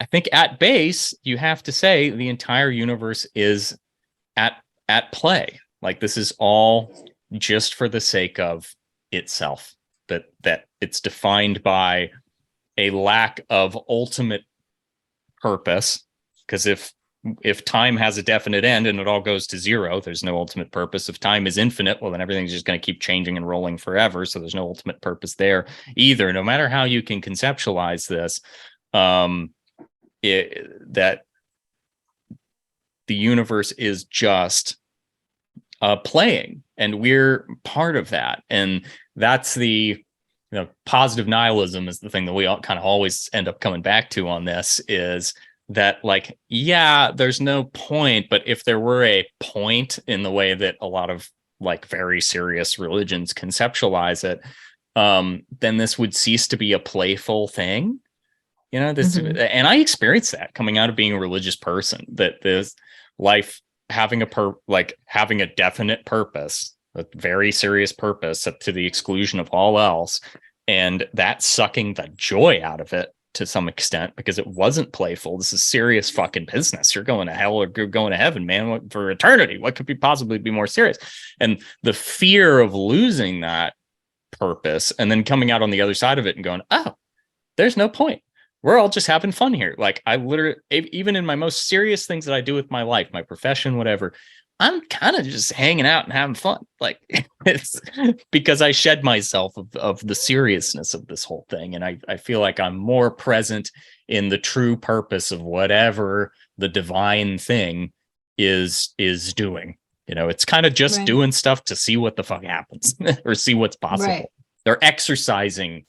Speaker 2: I think at base, you have to say the entire universe is at play. Like this is all just for the sake of itself, that it's defined by a lack of ultimate purpose. Because if time has a definite end and it all goes to zero, there's no ultimate purpose. If time is infinite, well, then everything's just going to keep changing and rolling forever. So there's no ultimate purpose there either. No matter how you can conceptualize this, that the universe is just playing, and we're part of that. And that's the positive nihilism is the thing that we all kind of always end up coming back to on this, is that like, yeah, there's no point, but if there were a point in the way that a lot of like very serious religions conceptualize it, then this would cease to be a playful thing. You know, this, and I experienced that coming out of being a religious person, that this life having having a definite purpose, a very serious purpose to the exclusion of all else, and that sucking the joy out of it to some extent because it wasn't playful. This is serious fucking business. You're going to hell or you're going to heaven, man, for eternity. What could possibly be more serious? And the fear of losing that purpose and then coming out on the other side of it and going, oh, there's no point. We're all just having fun here. Like I literally, even in my most serious things that I do with my life, my profession, whatever, I'm kind of just hanging out and having fun. Like it's because I shed myself of the seriousness of this whole thing. And I feel like I'm more present in the true purpose of whatever the divine thing is doing. You know, it's kind of just doing stuff to see what the fuck happens or see what's possible. Right. They're exercising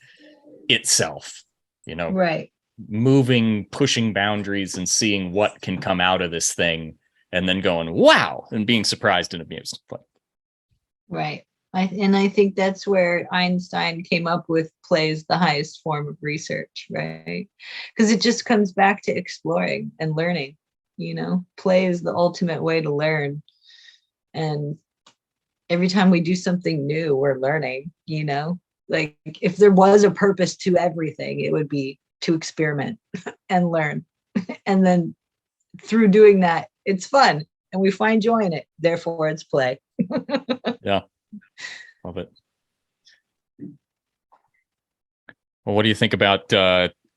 Speaker 2: itself, you know, moving, pushing boundaries and seeing what can come out of this thing and then going, wow, and being surprised and amused.
Speaker 4: Right. I think that's where Einstein came up with play is the highest form of research, right? Because it just comes back to exploring and learning, you know, play is the ultimate way to learn. And every time we do something new, we're learning, you know, like if there was a purpose to everything, it would be to experiment and learn. And then through doing that, it's fun and we find joy in it. Therefore, it's play.
Speaker 2: Yeah. Love it. Well, what do you think about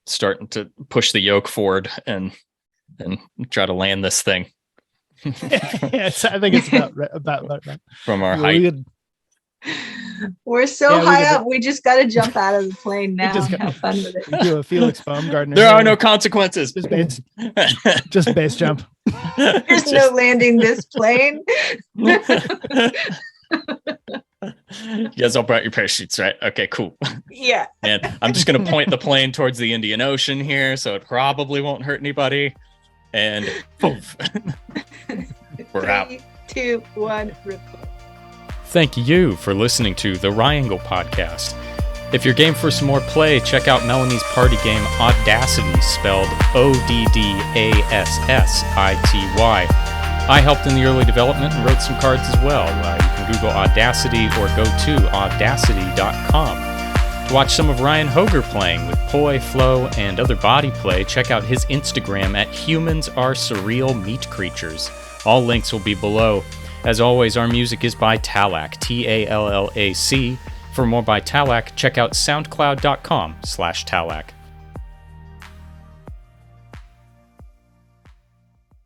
Speaker 2: starting to push the yoke forward and try to land this thing?
Speaker 3: Yes, I think it's about right.
Speaker 2: From our height.
Speaker 4: We're so
Speaker 3: Yeah, we
Speaker 4: high
Speaker 3: did
Speaker 4: up. We just got to jump out of the plane now
Speaker 3: just
Speaker 4: and
Speaker 3: got-
Speaker 4: have fun with it.
Speaker 3: Do a Felix Baumgartner.
Speaker 2: There are
Speaker 3: here.
Speaker 2: no consequences.
Speaker 3: Just base jump.
Speaker 4: There's no landing this plane.
Speaker 2: You guys all brought your parachutes, right? Okay, cool.
Speaker 4: Yeah.
Speaker 2: And I'm just going to point the plane towards the Indian Ocean here, so it probably won't hurt anybody. And poof. We're out.
Speaker 4: 3, 2, 1, rip.
Speaker 1: Thank you for listening to the Ryangle Podcast. If you're game for some more play, check out Melanie's party game Audacity, spelled Odddassity. I helped in the early development and wrote some cards as well. You can Google Audacity or go to audacity.com. To watch some of Ryan Hoger playing with Poi, Flo, and other body play, check out his Instagram at Humans Are Surreal Meat Creatures. All links will be below. As always, our music is by Tallac, Tallac. For more by Tallac, check out soundcloud.com/Tallac.